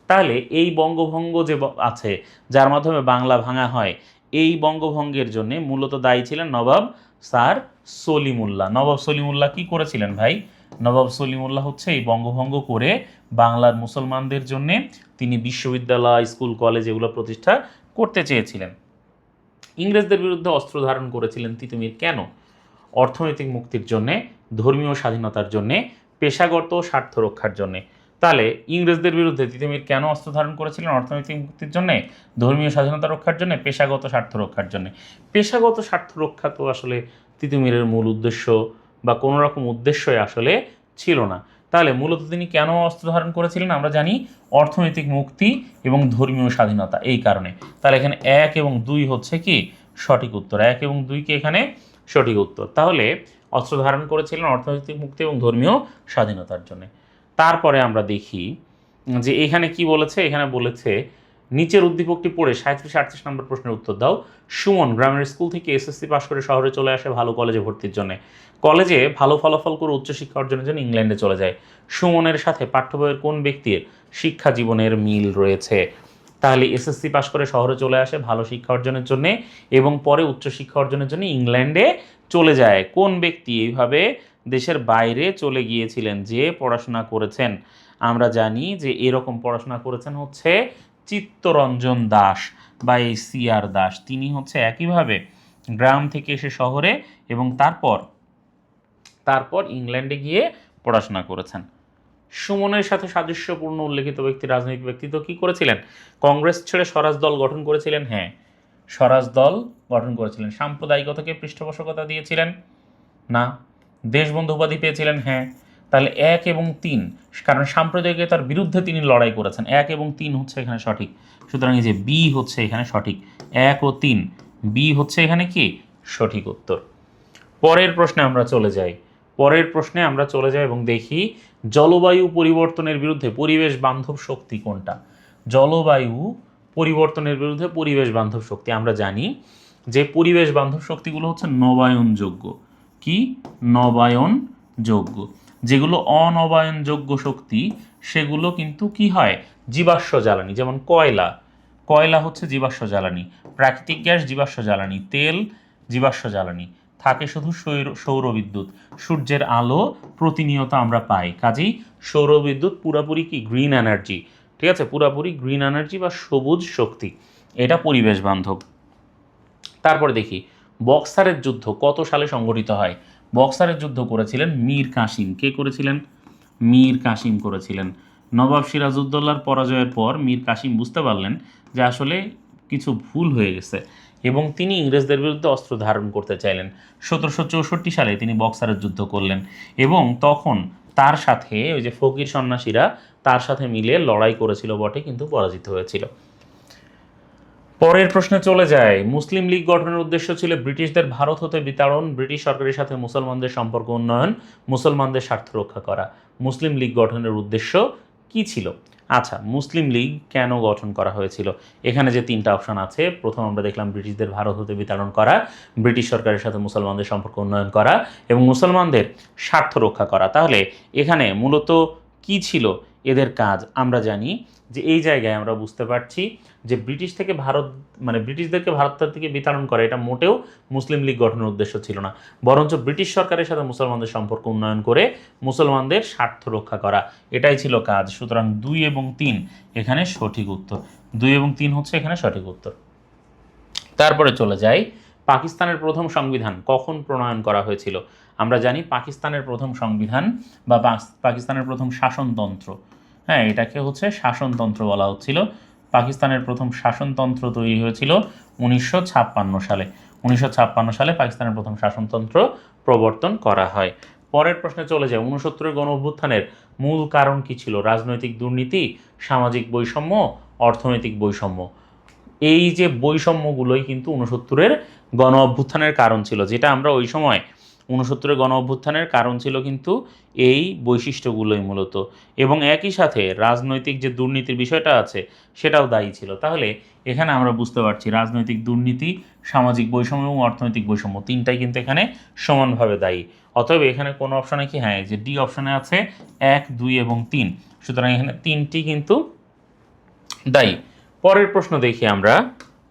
তাহলে এই বঙ্গভঙ্গ যে আছে যার মাধ্যমে বাংলা ভাঙা হয়, এই বঙ্গভঙ্গের জন্য মূলত দায়ী ছিলেন নবাব স্যার সলিমুল্লাহ। নবাব সলিমুল্লাহ কি করেছিলেন ভাই? নবাব সলিমুল্লাহ হচ্ছে এই বঙ্গভঙ্গ করে বাংলার মুসলমানদের জন্যে তিনি বিশ্ববিদ্যালয়, স্কুল, কলেজ এগুলো প্রতিষ্ঠা করতে চেয়েছিলেন। ইংরেজদের বিরুদ্ধে অস্ত্র ধারণ করেছিলেন তিতুমির কেন? অর্থনৈতিক মুক্তির জন্যে, ধর্মীয় স্বাধীনতার জন্যে, পেশাগত স্বার্থ রক্ষার জন্যে। তাহলে ইংরেজদের বিরুদ্ধে তিতুমির কেন অস্ত্র ধারণ করেছিলেন? অর্থনৈতিক মুক্তির জন্যে, ধর্মীয় স্বাধীনতা রক্ষার জন্যে, পেশাগত স্বার্থ রক্ষার জন্যে। পেশাগত স্বার্থ রক্ষা তো আসলে তিতুমিরের মূল উদ্দেশ্য বা কোনো রকম উদ্দেশ্যই আসলে ছিল না। তাহলে মূলত তিনি কেন অস্ত্র ধারণ করেছিলেন? আমরা জানি অর্থনৈতিক মুক্তি এবং ধর্মীয় স্বাধীনতা, এই কারণে। তাহলে এখানে 1 এবং 2 হচ্ছে কি সঠিক উত্তর। 1 এবং 2 কি এখানে সঠিক উত্তর। তাহলে অস্ত্র ধারণ করেছিলেন অর্থনৈতিক মুক্তি এবং ধর্মীয় স্বাধীনতার জন্য। তারপরে আমরা দেখি যে এখানে কি বলেছে। এখানে বলেছে নিচের উদ্দীপকটি পড়ে 37-38 নম্বর প্রশ্নের উত্তর দাও। সুমন গ্রামের স্কুল থেকে এসএসসি পাশ করে শহরে চলে আসে ভালো কলেজে ভর্তির জন্য। কলেজে ভালো ফলাফল করে উচ্চশিক্ষা অর্জনের জন্য ইংল্যান্ডে চলে যায়। সুমনের সাথে পাঠ্য বইয়ের কোন ব্যক্তির শিক্ষা জীবনের মিল রয়েছে? তাহলে এসএসসি পাশ করে শহরে চলে আসে ভালো শিক্ষা অর্জনের জন্য এবং পরে উচ্চশিক্ষা অর্জনের জন্য ইংল্যান্ডে চলে যায়। কোন ব্যক্তি এইভাবে দেশের বাইরে চলে গিয়েছিলেন যে পড়াশোনা করেছেন? আমরা জানি যে এরকম পড়াশোনা করেছেন হচ্ছে চিত্তরঞ্জন দাস বা এই সিআর দাস। তিনি হচ্ছে একইভাবে গ্রাম থেকে এসে শহরে এবং তারপর ইংল্যান্ডে গিয়ে পড়াশোনা করেছেন। সুমনের সাথে সাদৃশ্যপূর্ণ উল্লেখিত ব্যক্তি রাজনৈতিক ব্যক্তিত্ব কি করেছিলেন? কংগ্রেস ছেড়ে স্বরাজ দল গঠন করেছিলেন। হ্যাঁ, স্বরাজ দল গঠন করেছিলেন। সাম্প্রদায়িকতাকে পৃষ্ঠপোষকতা দিয়েছিলেন না। দেশবন্ধু উপাধি পেয়েছিলেন। হ্যাঁ। তাহলে 1 এবং 3, কারণ সাম্প্রদায়িকতার বিরুদ্ধে তিনি লড়াই করেছেন। 1 এবং 3 হচ্ছে এখানে সঠিক। সুতরাং এই যে বি হচ্ছে এখানে সঠিক। 1 ও 3 বি হচ্ছে এখানে কি সঠিক উত্তর। পরের প্রশ্নে আমরা চলে যাই এবং দেখি জলবায়ু পরিবর্তনের বিরুদ্ধে পরিবেশ বান্ধব শক্তি কোনটা? জলবায়ু পরিবর্তনের বিরুদ্ধে পরিবেশ বান্ধব শক্তি, আমরা জানি যে পরিবেশ বান্ধব শক্তিগুলো হচ্ছে নবায়নযোগ্য। কি নবায়নযোগ্য? যেগুলো অনবায়নযোগ্য শক্তি সেগুলো কিন্তু কি হয় জীবাশ্ম জ্বালানি, যেমন কয়লা হচ্ছে জীবাশ্ম জ্বালানি, প্রাকৃতিক গ্যাস জীবাশ্ম জ্বালানি, তেল জীবাশ্ম জ্বালানি। থাকে শুধু সৌরবিদ্যুৎ, সূর্যের আলো প্রতিনিয়ত আমরা পাই, কাজেই সৌরবিদ্যুৎ পুরোপুরি কি গ্রিন এনার্জি। ঠিক আছে, পুরোপুরি গ্রিন এনার্জি বা সবুজ শক্তি, এটা পরিবেশ বান্ধব। তারপরে দেখি বক্সারের যুদ্ধ কত সালে সংঘটিত হয়? বক্সারের যুদ্ধ করেছিলেন মীর কাসিম। কে করেছিলেন? মীর কাসিম করেছিলেন। নবাব সিরাজউদ্দৌলার পরাজয়ের পর মীর কাসিম বুঝতে পারলেন যে আসলে কিছু ভুল হয়ে গেছে এবং তিনি ইংরেজদের বিরুদ্ধে অস্ত্র ধারণ করতে চাইলেন। 1764 সালে তিনি বক্সারের যুদ্ধ করলেন এবং তখন তার সাথে ওই যে ফকির সন্ন্যাসীরা তার সাথে মিলে লড়াই করেছিল বটে, কিন্তু পরাজিত হয়েছিল। পরের প্রশ্নে চলে যায়। মুসলিম লীগ গঠনের উদ্দেশ্য ছিল ব্রিটিশদের ভারত হতে বিতাড়ন, ব্রিটিশ সরকারের সাথে মুসলমানদের সম্পর্ক উন্নয়ন, মুসলমানদের স্বার্থ রক্ষা করা। মুসলিম লীগ গঠনের উদ্দেশ্য কি ছিল? আচ্ছা, মুসলিম লীগ কেন গঠন করা হয়েছিল? এখানে যে তিনটা অপশন আছে, প্রথম আমরা দেখলাম ব্রিটিশদের ভারত হতে বিতাড়ন করা, ব্রিটিশ সরকারের সাথে মুসলমানদের সম্পর্ক উন্নয়ন করা এবং মুসলমানদের স্বার্থ রক্ষা করা। তাহলে এখানে মূলত কি ছিল এদের কাজ? আমরা জানি যে এই জায়গায় আমরা বুঝতে পারছি যে ব্রিটিশ থেকে ভারত মানে ব্রিটিশদেরকে ভারত থেকে বিতাড়ন করা এটা মোটেও মুসলিম লীগ গঠনের উদ্দেশ্য ছিল না, বরঞ্চ ব্রিটিশ সরকারের সাথে মুসলমানদের সম্পর্ক উন্নয়ন করে মুসলমানদের স্বার্থ রক্ষা করা, এটাই ছিল কাজ। সুতরাং 2 এবং 3 এখানে সঠিক উত্তর। 2 এবং 3 হচ্ছে এখানে সঠিক উত্তর। তারপরে চলে যাই, পাকিস্তানের প্রথম সংবিধান কখন প্রণয়ন করা হয়েছিল? আমরা জানি পাকিস্তানের প্রথম সংবিধান বা পাকিস্তানের প্রথম শাসনতন্ত্র, হ্যাঁ, এটাকে হচ্ছে শাসনতন্ত্র বলা হচ্ছিল। পাকিস্তানের প্রথম শাসনতন্ত্র তৈরি হয়েছিল 1956 সালে। 1956 সালে পাকিস্তানের প্রথম শাসনতন্ত্র প্রবর্তন করা হয়। পরের প্রশ্নে চলে যায়, 69-এর গণ অভ্যুত্থানের মূল কারণ কি ছিল? রাজনৈতিক দুর্নীতি, সামাজিক বৈষম্য, অর্থনৈতিক বৈষম্য। এই যে বৈষম্যগুলোই কিন্তু 69-এর গণ অভ্যুত্থানের কারণ ছিল, যেটা আমরা ওই সময় 69-এর গণ অভ্যুত্থানের কারণ ছিল কিন্তু এই বৈশিষ্ট্যগুলোই মূলত, এবং একই সাথে রাজনৈতিক যে দুর্নীতির বিষয়টা আছে সেটাও দায়ী ছিল। তাহলে এখানে আমরা বুঝতে পারছি রাজনৈতিক দুর্নীতি, সামাজিক বৈষম্য এবং অর্থনৈতিক বৈষম্য তিনটাই কিন্তু এখানে সমানভাবে দায়ী। অতএব এখানে কোন অপশনে কি? হ্যাঁ, যে ডি অপশনে আছে 1, 2 এবং 3, সুতরাং এখানে 3টি কিন্তু দায়ী। পরের প্রশ্ন দেখি আমরা।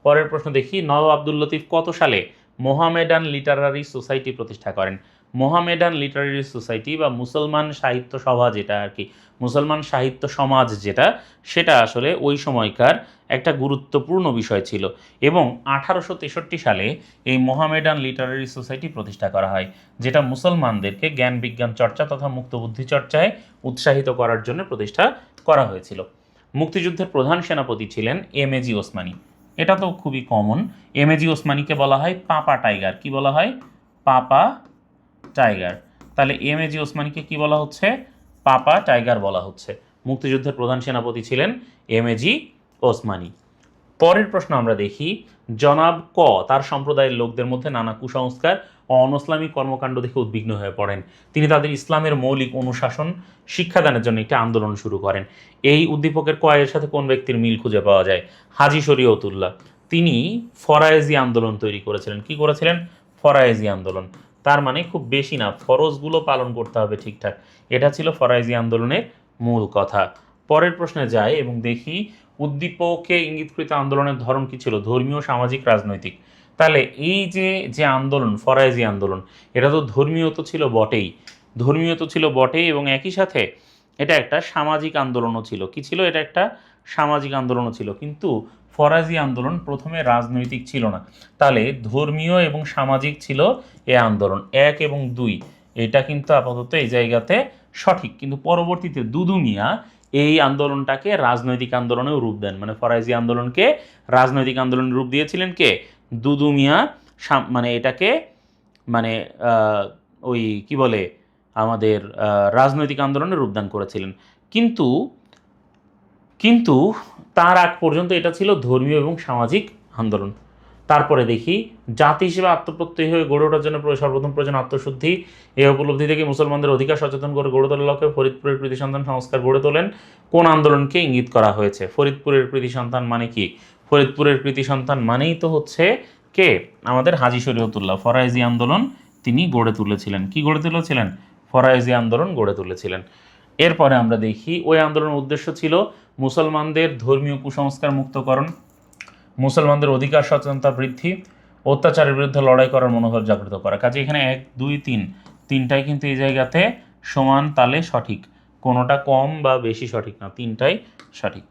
পরের প্রশ্ন দেখি, নবাব আব্দুল লতিফ কত সালে মোহামেডান লিটারারি সোসাইটি প্রতিষ্ঠা করেন? মোহামেডান লিটারারি সোসাইটি বা মুসলমান সাহিত্য সভা, যেটা আর কি মুসলমান সাহিত্য সমাজ যেটা, সেটা আসলে ওই সময়কার একটা গুরুত্বপূর্ণ বিষয় ছিল এবং 1863 সালে এই মোহামেডান লিটারারি সোসাইটি প্রতিষ্ঠা করা হয়, যেটা মুসলমানদেরকে জ্ঞান বিজ্ঞান চর্চা তথা মুক্তবুদ্ধি চর্চায় উৎসাহিত করার জন্য প্রতিষ্ঠা করা হয়েছিল। মুক্তিযুদ্ধের প্রধান সেনাপতি ছিলেন এমএজি ওসমানী। এটা তো খুবই কমন। এমএজি ওসমানীকে বলা হয় পাপা টাইগার। কি বলা হয়? পাপা টাইগার। তাহলে এমএজি ওসমানীকে কি বলা হচ্ছে? পাপা টাইগার বলা হচ্ছে। মুক্তিযুদ্ধের প্রধান সেনাপতি ছিলেন এমএজি ওসমানী। পরের প্রশ্ন আমরা দেখি, জনাব ক তার সম্প্রদায়ের লোকদের মধ্যে নানা কুসংস্কার ও অনইসলামী কর্মকাণ্ড দেখে উদ্বিগ্ন হয়ে পড়েন। তিনি তাদের ইসলামের মৌলিক অনুশাসন শিক্ষাদানের জন্য একটি আন্দোলন শুরু করেন। এই উদ্দীপকের কয়ের সাথে কোন ব্যক্তির মিল খুঁজে পাওয়া যায়? হাজী শরীয়তুল্লাহ। তিনি ফরায়েজি আন্দোলন তৈরি করেছিলেন। কি করেছিলেন? ফরায়েজি আন্দোলন। তার মানে খুব বেশি না, ফরজগুলো পালন করতে হবে ঠিকঠাক, এটা ছিল ফরায়েজি আন্দোলনের মূল কথা। পরের প্রশ্নে যাই এবং দেখি, উদ্দীপকে ইঙ্গিতকৃত আন্দোলনের ধরন কি ছিল? ধর্মীয়, সামাজিক, রাজনৈতিক। তাহলে এই যে আন্দোলন ফরায়েজি আন্দোলন, এটা তো ধর্মীয় তো ছিল বটেই, ধর্মীয় তো ছিল বটেই এবং একই সাথে এটা একটা সামাজিক আন্দোলনও ছিল। কি ছিল? এটা একটা সামাজিক আন্দোলনও ছিল, কিন্তু ফরায়েজি আন্দোলন প্রথমে রাজনৈতিক ছিল না। তাহলে ধর্মীয় এবং সামাজিক ছিল এ আন্দোলন। 1 এবং 2 এটা কিন্তু আপাতত এই জায়গাতে সঠিক, কিন্তু পরবর্তীতে দুদু মিয়া এই আন্দোলনটাকে রাজনৈতিক আন্দোলনেও রূপ দেন। মানে ফরায়েজি আন্দোলনকে রাজনৈতিক আন্দোলনের রূপ দিয়েছিলেন কে? দুদু মিয়া। মানে এটাকে মানে ওই কি বলে আমাদের রাজনৈতিক আন্দোলনের রূপদান করেছিলেন, কিন্তু কিন্তু তার আগ পর্যন্ত এটা ছিল ধর্মীয় এবং সামাজিক আন্দোলন। তারপরে দেখি, জাতি হিসেবে আত্মপ্রত্যয়ী হয়ে গড়ে ওঠার জন্য সর্বপ্রথম প্রয়োজন আত্মশুদ্ধি। এই উপলব্ধি থেকে মুসলমানদের অধিকার সচেতন করে গড়ে তোলার লক্ষ্যে ফরিদপুরের কৃতি সন্তান সংস্কার গড়ে তোলেন। কোন আন্দোলনকে ইঙ্গিত করা হয়েছে? ফরিদপুরের কৃতি সন্তান মানে কি? ফরিদপুরের কৃতি সন্তান মানেই তো হচ্ছে কে? আমাদের হাজী শরীয়তুল্লাহ। ফরায়েজি আন্দোলন তিনি গড়ে তুলেছিলেন। কি গড়ে তুলেছিলেন? ফরায়েজি আন্দোলন গড়ে তুলেছিলেন। এরপরে আমরা দেখি, ওই আন্দোলনের উদ্দেশ্য ছিল মুসলমানদের ধর্মীয় কুসংস্কার মুক্তকরণ, মুসলমানদের অধিকার সচেতনতা বৃদ্ধি, অত্যাচারের বিরুদ্ধে লড়াই করার মনোভাব জাগ্রত করা। কাজে এখানে 1, 2, 3 তিনটাই কিন্তু এই জায়গাতে সমান তালে সঠিক, কোনোটা কম বা বেশি সঠিক না, তিনটাই সঠিক।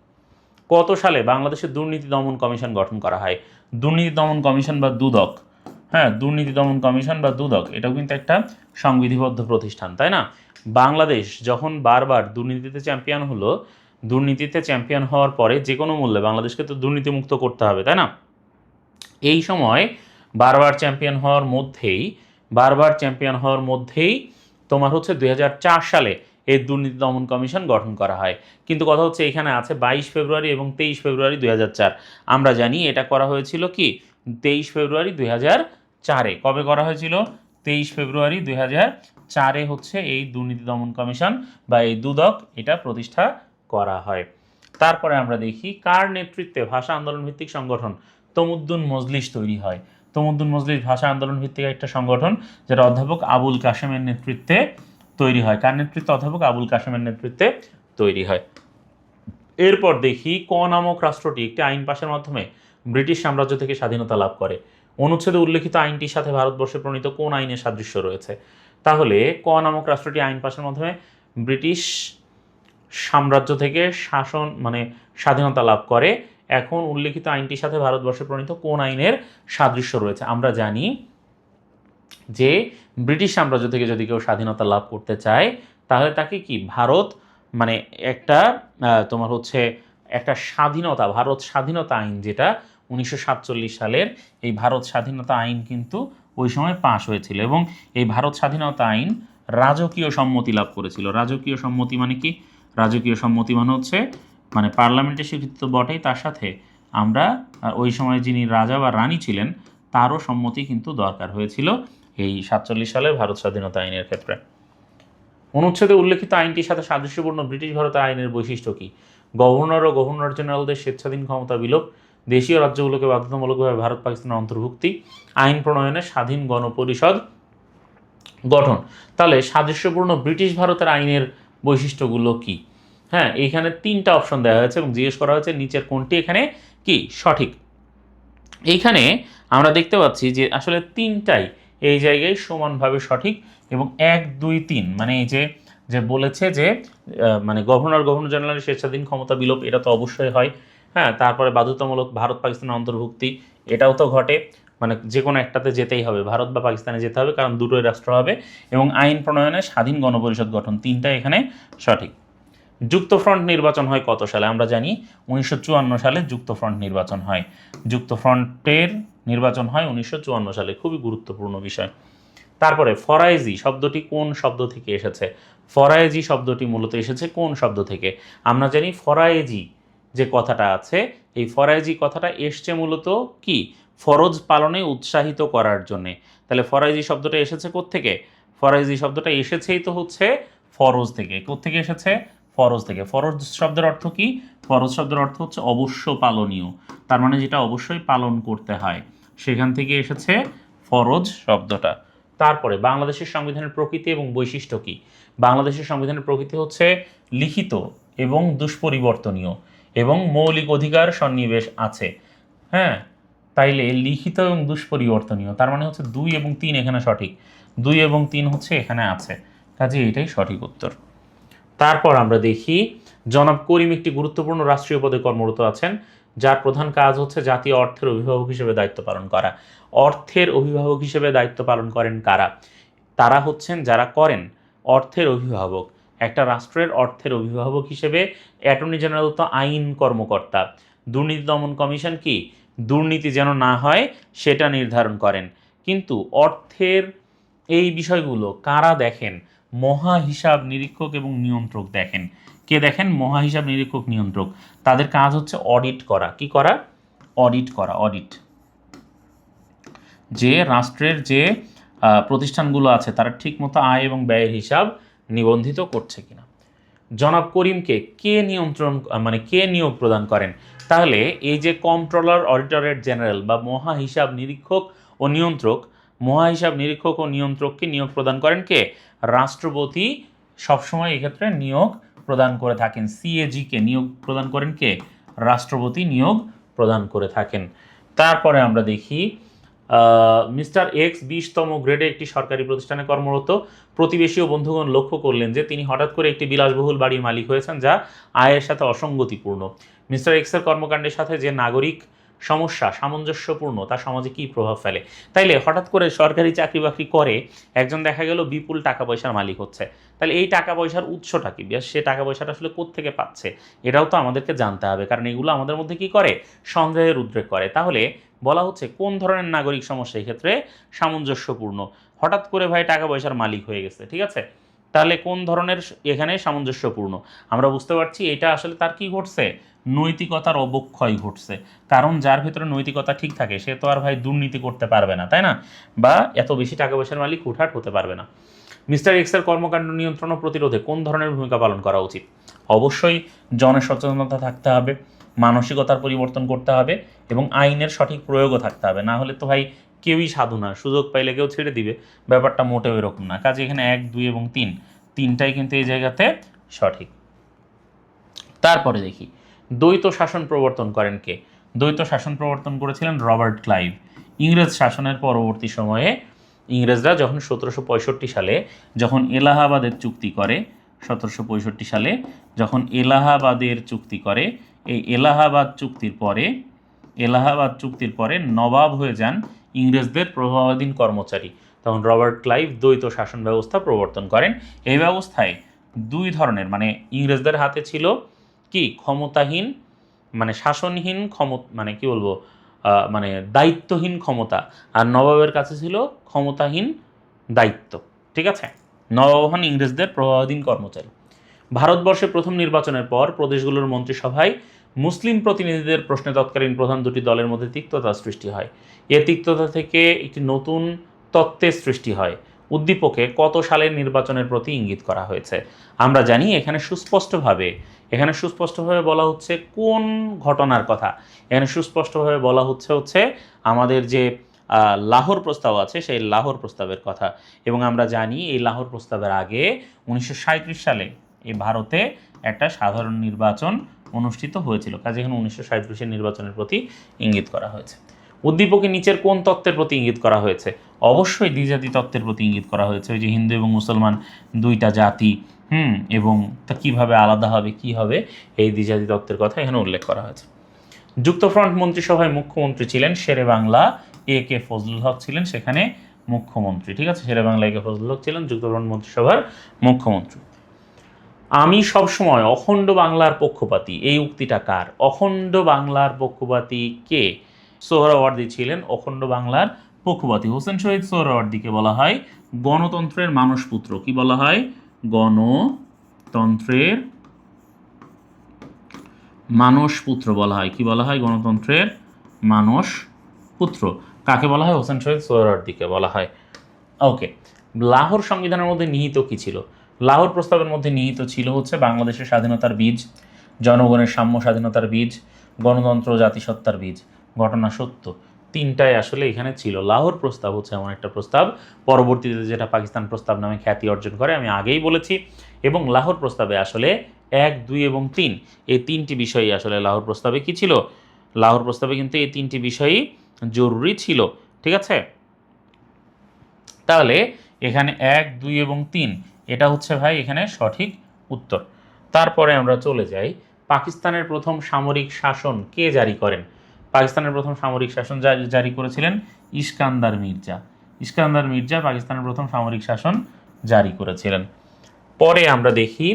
কত সালে বাংলাদেশের দুর্নীতি দমন কমিশন গঠন করা হয়? দুর্নীতি দমন কমিশন বা দুদক হ্যাঁ, দুর্নীতি দমন কমিশন বা দুদক এটাও কিন্তু একটা সংবিধিবদ্ধ প্রতিষ্ঠান, তাই না? বাংলাদেশ যখন বারবার দুর্নীতিতে চ্যাম্পিয়ন হলো, দুর্নীতিতে চ্যাম্পিয়ন হওয়ার পরে যে কোনো মূল্যে বাংলাদেশকে তো দুর্নীতিমুক্ত করতে হবে, তাই না? এই সময় বারবার চ্যাম্পিয়ন হওয়ার মধ্যেই তোমার হচ্ছে 2004 সালে এই দুর্নীতি দমন কমিশন গঠন করা হয়। কিন্তু কথা হচ্ছে এখানে আছে 22 ফেব্রুয়ারি এবং 23 ফেব্রুয়ারি 2004। আমরা জানি এটা করা হয়েছিল কি 23 ফেব্রুয়ারি 2004-এ। কবে করা হয়েছিল? 23 ফেব্রুয়ারি 2004-এ হচ্ছে এই দুর্নীতি দমন কমিশন বা এই দুদক এটা প্রতিষ্ঠা করা হয়। তারপরে আমরা দেখি কার নেতৃত্বে ভাষা আন্দোলন ভিত্তিক সংগঠন তমুদ্দুন মজলিস তৈরি হয়। তমুদ্দুন মজলিস ভাষা আন্দোলন ভিত্তিক একটা সংগঠন, যেটা অধ্যাপক আবুল কাশেমের নেতৃত্বে তৈরি হয়। কার নেতৃত্বে? অধ্যাপক আবুল কাশেমের নেতৃত্বে তৈরি হয়। এরপর দেখি ক নামক রাষ্ট্রটি একটি আইন পাশের মাধ্যমে ব্রিটিশ সাম্রাজ্য থেকে স্বাধীনতা লাভ করে। অনুচ্ছেদে উল্লেখিত আইনটির সাথে ভারতবর্ষে প্রণীত কোন আইনের সাদৃশ্য রয়েছে? তাহলে ক নামক রাষ্ট্রটি আইন পাশের মাধ্যমে ব্রিটিশ সাম্রাজ্য থেকে স্বাধীনতা লাভ করে। এখন উল্লেখিত আইনটির সাথে ভারতবর্ষে প্রণীত কোন আইনের সাদৃশ্য রয়েছে? আমরা জানি যে ব্রিটিশ সাম্রাজ্য থেকে যদি কেউ স্বাধীনতা লাভ করতে চায় তাহলে তাকে কি ভারত একটা তোমার হচ্ছে একটা ভারত স্বাধীনতা আইন, যেটা 1947 সালের এই ভারত স্বাধীনতা আইন কিন্তু ওই সময় পাশ হয়েছিল এবং এই ভারত স্বাধীনতা আইন রাজকীয় সম্মতি লাভ করেছিল। রাজকীয় সম্মতি মানে কি? রাজকীয় সম্মতি মানে হচ্ছে পার্লামেন্টে স্বীকৃত বটেই, তার সাথে আমরা ওই সময় যিনি রাজা বা রানী ছিলেন তারও সম্মতি কিন্তু দরকার হয়েছিল এই 47 সালের ভারত স্বাধীনতা আইনের ক্ষেত্রে। অনুচ্ছেদে উল্লেখিত আইনটির সাথে সাদৃশ্যপূর্ণ ব্রিটিশ ভারতের আইনের বৈশিষ্ট্য কী? গভর্নর ও গভর্নর জেনারেলদের স্বেচ্ছাধীন ক্ষমতা বিলোপ, দেশীয় রাজ্যগুলোকে বাধ্যতামূলকভাবে ভারত পাকিস্তানের অন্তর্ভুক্তি, আইন প্রণয়নে স্বাধীন গণপরিষদ গঠন। তাহলে সাদৃশ্যপূর্ণ ব্রিটিশ ভারতের আইনের বৈশিষ্ট্যগুলো কি? হ্যাঁ, এইখানে 3টা অপশন দেওয়া হয়েছে এবং জিজ্ঞেস করা হয়েছে নিচের কোনটি এখানে কি সঠিক। এইখানে আমরা দেখতে পাচ্ছি যে আসলে 3টাই এই জায়গায় সমানভাবে সঠিক এবং 1, 2, 3 এই যে বলেছে যে গভর্নর জেনারেলের স্বেচ্ছাধীন ক্ষমতা বিলোপ, এটা তো অবশ্যই হয়। হ্যাঁ, তারপরে বাধ্যতামূলক ভারত পাকিস্তানের অন্তর্ভুক্তি, এটাও তো ঘটে। যে কোনো একটাতে যেতেই হবে, ভারত বা পাকিস্তানে যেতে হবে, কারণ দুটোই রাষ্ট্র হবে। এবং আইন প্রণয়নে স্বাধীন গণপরিষদ গঠন, 3টা এখানে সঠিক। যুক্তফ্রন্ট নির্বাচন হয় কত সালে? আমরা জানি 1954 সালে যুক্তফ্রন্ট নির্বাচন হয়। যুক্তফ্রন্টের নির্বাচন হয় 1954 সালে, খুবই গুরুত্বপূর্ণ বিষয়। তারপরে ফরায়েজি শব্দটি কোন শব্দ থেকে এসেছে? ফরায়েজি শব্দটি মূলত এসেছে কোন শব্দ থেকে? আমরা জানি ফরায়েজি যে কথাটা আছে, এই ফরায়েজি কথাটা এসছে মূলত কি ফরজ পালনে উৎসাহিত করার জন্যে। তাহলে ফরায়েজি শব্দটা এসেছে কোত্থেকে? ফরায়েজি শব্দটা এসেছেই তো হচ্ছে ফরজ থেকে। কোত্থেকে এসেছে? ফরজ থেকে। ফরজ শব্দের অর্থ কি? ফরজ শব্দের অর্থ হচ্ছে অবশ্য পালনীয়, তার যেটা অবশ্যই পালন করতে হয়, সেখান থেকে এসেছে ফরজ শব্দটা। তারপরে বাংলাদেশের সংবিধানের প্রকৃতি এবং বৈশিষ্ট্য কি? বাংলাদেশের সংবিধানের প্রকৃতি হচ্ছে লিখিত এবং দুষ্পরিবর্তনীয় এবং মৌলিক অধিকার সন্নিবেশ আছে। হ্যাঁ, তাইলে লিখিত এবং দুষ্পরিবর্তনীয়, তার হচ্ছে 2 এবং 3 এখানে সঠিক। 2 এবং 3 হচ্ছে এখানে আছে, কাজে এটাই সঠিক উত্তর। তারপর আমরা দেখি জনাব করিম একটি গুরুত্বপূর্ণ রাষ্ট্রীয় পদে কর্মরত আছেন, যার প্রধান কাজ হচ্ছে জাতীয় অর্থের অভিভাবক হিসেবে দায়িত্ব পালন করা। অর্থের অভিভাবক হিসেবে দায়িত্ব পালন করেন কারা? তারা হচ্ছেন যারা করেন অর্থের অভিভাবক। একটা রাষ্ট্রের অর্থের অভিভাবক হিসেবে অ্যাটর্নি জেনারেল তো আইন কর্মকর্তা। দুর্নীতি দমন কমিশন কি? দুর্নীতি যেন না হয় সেটা নির্ধারণ করেন। কিন্তু অর্থের এই বিষয়গুলো কারা দেখেন? মহা হিসাব নিরীক্ষক এবং নিয়ন্ত্রক দেখেন। কে দেখেন? মহা হিসাব নিরীক্ষক নিয়ন্ত্রক। তাদের কাজ হচ্ছে অডিট করা। কি করা? অডিট করা। অডিট, যে রাষ্ট্রের যে প্রতিষ্ঠানগুলো আছে তারা ঠিকমতো আয় এবং ব্যয়ের হিসাব নিবন্ধিত করছে কিনা। জনাব করিমকে কে কে নিয়োগ প্রদান করেন? তাহলে এই যে কন্ট্রোলার অডিটরেট জেনারেল বা মহা হিসাব নিরীক্ষক ও নিয়ন্ত্রক, মহা হিসাব নিরীক্ষক ও নিয়ন্ত্রককে নিয়োগ প্রদান করেন কে? রাষ্ট্রপতি সবসময় এক্ষেত্রে নিয়োগ প্রদান করে থাকেন। সিএজিকে নিয়োগ প্রদান করেন কে? রাষ্ট্রপতি নিয়োগ প্রদান করে থাকেন। তারপরে আমরা দেখি মিস্টার এক্স 20তম গ্রেডে একটি সরকারি প্রতিষ্ঠানে কর্মরত। প্রতিবেশী ও বন্ধুগণ লক্ষ্য করলেন যে তিনি হঠাৎ করে একটি বিলাসবহুল বাড়ির মালিক হয়েছেন, যা আয়ের সাথে অসঙ্গতিপূর্ণ। মিস্টার এক্সের কর্মকাণ্ডের সাথে যে নাগরিক সমস্যা সামঞ্জস্যপূর্ণ তা সমাজে কী প্রভাব ফেলে। তাইলে হঠাৎ করে সরকারি চাকরি বাকরি করে একজন দেখা গেল বিপুল টাকা পয়সার মালিক হচ্ছে, তাহলে এই টাকা পয়সার উৎসটা কি, সে টাকা পয়সাটা আসলে কোত্থেকে পাচ্ছে, এটাও তো আমাদেরকে জানতে হবে, কারণ এগুলো আমাদের মধ্যে কী করে, সন্দেহের উদ্রেক করে। তাহলে বলা হচ্ছে কোন ধরনের নাগরিক সমস্যা এই ক্ষেত্রে সামঞ্জস্যপূর্ণ। হঠাৎ করে ভাই টাকা পয়সার মালিক হয়ে গেছে, ঠিক আছে, তাহলে কোন ধরনের এখানে সামঞ্জস্যপূর্ণ, আমরা বুঝতে পারছি এটা আসলে তার কি ঘটছে, নৈতিকতার অবক্ষয় ঘটছে। কারণ যার ভিতরে নৈতিকতা ঠিক থাকে সে তো আর ভাই দুর্নীতি করতে পারবে না, তাই না, বা এত বেশি টাকা পয়সার মালিক হুটহাট হতে পারবে না। মিস্টার এক্সের কর্মকাণ্ড নিয়ন্ত্রণ ও প্রতিরোধে কোন ধরনের ভূমিকা পালন করা উচিত? অবশ্যই জনসচেতনতা থাকতে হবে, মানসিকতার পরিবর্তন করতে হবে এবং আইনের সঠিক প্রয়োগও থাকতে হবে। না হলে তো ভাই কেউই সাধু না, সুযোগ পাইলে কেউ ছেড়ে দিবে, ব্যাপারটা মোটেও এরকম না। কাজে এখানে 1, 2 এবং 3 তিনটাই কিন্তু এই জায়গাতে সঠিক। তারপরে দেখি দ্বৈত শাসন প্রবর্তন করেন কে? দ্বৈত শাসন প্রবর্তন করেছিলেন রবার্ট ক্লাইভ। ইংরেজ শাসনের পরবর্তী সময়ে ইংরেজরা যখন 1765 সালে যখন এলাহাবাদের চুক্তি করে, 1765 সালে যখন এলাহাবাদের চুক্তি করে, এই এলাহাবাদ চুক্তির পরে নবাব হয়ে যান ইংরেজদের প্রভাবাধীন কর্মচারী, তখন রবার্ট ক্লাইভ দ্বৈত শাসন ব্যবস্থা প্রবর্তন করেন। এই ব্যবস্থায় দুই ধরনের, মানে ইংরেজদের হাতে ছিল কি ক্ষমতাহীন, মানে শাসনহীন মানে কি বলবো, মানে দায়িত্বহীন ক্ষমতা, আর নবাবের কাছে ছিল ক্ষমতাহীন দায়িত্ব, ঠিক আছে। নবাব হন ইংরেজদের প্রভাবাধীন কর্মচারী। ভারতবর্ষে প্রথম নির্বাচনের পর প্রদেশগুলোর মন্ত্রিসভায় মুসলিম প্রতিনিধিদের প্রশ্নে তৎকালীন প্রধান দুটি দলের মধ্যে তিক্ততা সৃষ্টি হয়। এ তিক্ততা থেকে একটি নতুন তত্ত্বের সৃষ্টি হয়। উদ্দীপকে কত সালের নির্বাচনের প্রতি ইঙ্গিত করা হয়েছে? আমরা জানি এখানে সুস্পষ্টভাবে বলা হচ্ছে কোন ঘটনার কথা। এখানে সুস্পষ্টভাবে বলা হচ্ছে আমাদের যে লাহোর প্রস্তাব আছে সেই লাহোর প্রস্তাবের কথা। এবং আমরা জানি এই লাহোর প্রস্তাবের আগে 1937 সালে এই ভারতে একটা সাধারণ নির্বাচন অনুষ্ঠিত হয়েছিল। কাজে এখানে 1937-এর নির্বাচনের প্রতি ইঙ্গিত করা হয়েছে। উদ্দীপকে নিচের কোন তত্ত্বের প্রতি ইঙ্গিত করা হয়েছে? অবশ্যই দ্বিজাতি তত্ত্বের প্রতি ইঙ্গিত করা হয়েছে। ওই যে হিন্দু এবং মুসলমান দুইটা জাতি, এবং তা কীভাবে আলাদা হবে, কী হবে, এই দ্বিজাতি তত্ত্বের কথা এখানে উল্লেখ করা হয়েছে। যুক্তফ্রন্ট মন্ত্রিসভায় মুখ্যমন্ত্রী ছিলেন শেরে বাংলা A.K. ফজলুল হক ছিলেন সেখানে মুখ্যমন্ত্রী, ঠিক আছে। শেরে বাংলা A.K. ফজলুল হক ছিলেন যুক্তফ্রন্ট মন্ত্রিসভার মুখ্যমন্ত্রী। আমি সবসময় অখণ্ড বাংলার পক্ষপাতী, এই উক্তিটা কার? অখণ্ড বাংলার পক্ষপাতী কে? সোহরাওয়ার্দী ছিলেন অখণ্ড বাংলার পক্ষপাতী। হোসেন শহীদ সোহরাওয়ার্দীকে বলা হয় গণতন্ত্রের মানসপুত্র। কি বলা হয়? গণতন্ত্রের মানসপুত্র বলা হয়। কি বলা হয়? গণতন্ত্রের মানসপুত্র। কাকে বলা হয়? হোসেন শহীদ সোহরাওয়ার্দীকে বলা হয়। ওকে, লাহোর সংবিধানের মধ্যে নিহিত কি ছিল? লাহোর প্রস্তাবের মধ্যে নিহিত ছিল হচ্ছে বাংলাদেশের স্বাধীনতার বীজ, জনগণের সাম্য স্বাধীনতার বীজ, গণতন্ত্র জাতিসত্তার বীজ, ঘটনা সত্য। তিনটাই আসলে এখানে ছিল। লাহোর প্রস্তাব হচ্ছে এমন একটা প্রস্তাব পরবর্তীতে যেটা পাকিস্তান প্রস্তাব নামে খ্যাতি অর্জন করে, আমি আগেই বলেছি। এবং লাহোর প্রস্তাবে আসলে 1, 2 এবং 3 এই তিনটি বিষয়ই আসলে লাহোর প্রস্তাবে কি ছিল? লাহোর প্রস্তাবে কিন্তু এই তিনটি বিষয়ই জরুরি ছিল, ঠিক আছে। তাহলে এখানে 1, 2 এবং 3 এটা হচ্ছে ভাই এখানে সঠিক উত্তর। তারপরে আমরা চলে যাই, পাকিস্তানের প্রথম সামরিক শাসন কে জারি করেন? পাকিস্তানের প্রথম সামরিক শাসন জারি করেছিলেন ইস্কান্দার মির্জা। ইস্কান্দার মির্জা পাকিস্তানের প্রথম সামরিক শাসন জারি করেছিলেন। পরে আমরা দেখি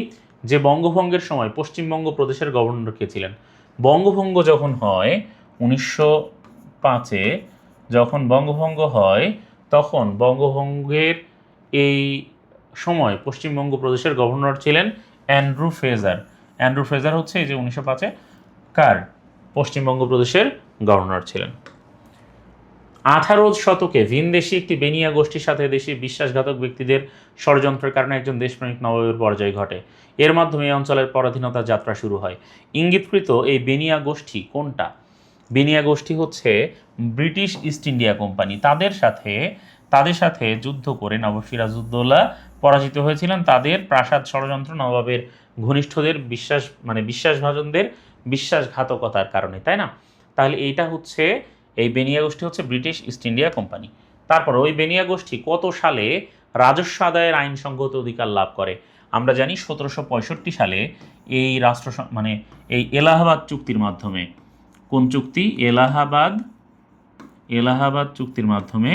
যে বঙ্গভঙ্গের সময় পশ্চিমবঙ্গ প্রদেশের গভর্নর কে ছিলেন? বঙ্গভঙ্গ যখন হয় 1905-এ, যখন বঙ্গভঙ্গ হয় তখন বঙ্গভঙ্গের এই সময় পশ্চিমবঙ্গ প্রদেশের গভর্নর ছিলেন অ্যান্ড্রু ফ্রেজার। অ্যান্ড্রু ফ্রেজার হচ্ছে এই যে 1905-এ কার পশ্চিমবঙ্গ প্রদেশের গভর্নর ছিলেন। 18 শতকে ভিনদেশি একটি বেনিয়া গোষ্ঠীর সাথে দেশি বিশ্বাসঘাতক ব্যক্তিদের ষড়যন্ত্রের কারণে একজন দেশপ্রেমিক নবাবের পরাজয় ঘটে। এর মাধ্যমে এই অঞ্চলের পরাধীনতার যাত্রা শুরু হয়। ইঙ্গিতকৃত এই বেনিয়া গোষ্ঠী কোনটা? বেনিয়া গোষ্ঠী হচ্ছে ব্রিটিশ ইস্ট ইন্ডিয়া কোম্পানি। তাদের সাথে যুদ্ধ করে নবাব সিরাজউদ্দৌলা পরাজিত হয়েছিলেন তাদের প্রাসাদ ষড়যন্ত্র, নবাবের ঘনিষ্ঠদের বিশ্বাসভাজনদের বিশ্বাসঘাতকতার কারণে, তাই না? তাহলে এইটা হচ্ছে, এই বেনিয়া গোষ্ঠী হচ্ছে ব্রিটিশ ইস্ট ইন্ডিয়া কোম্পানি। তারপর ওই বেনিয়া গোষ্ঠী কত সালে রাজস্ব আদায়ের আইনসঙ্গত অধিকার লাভ করে? আমরা জানি 1765 সালে এই এই এলাহাবাদ চুক্তির মাধ্যমে কোন চুক্তি? এলাহাবাদ চুক্তির মাধ্যমে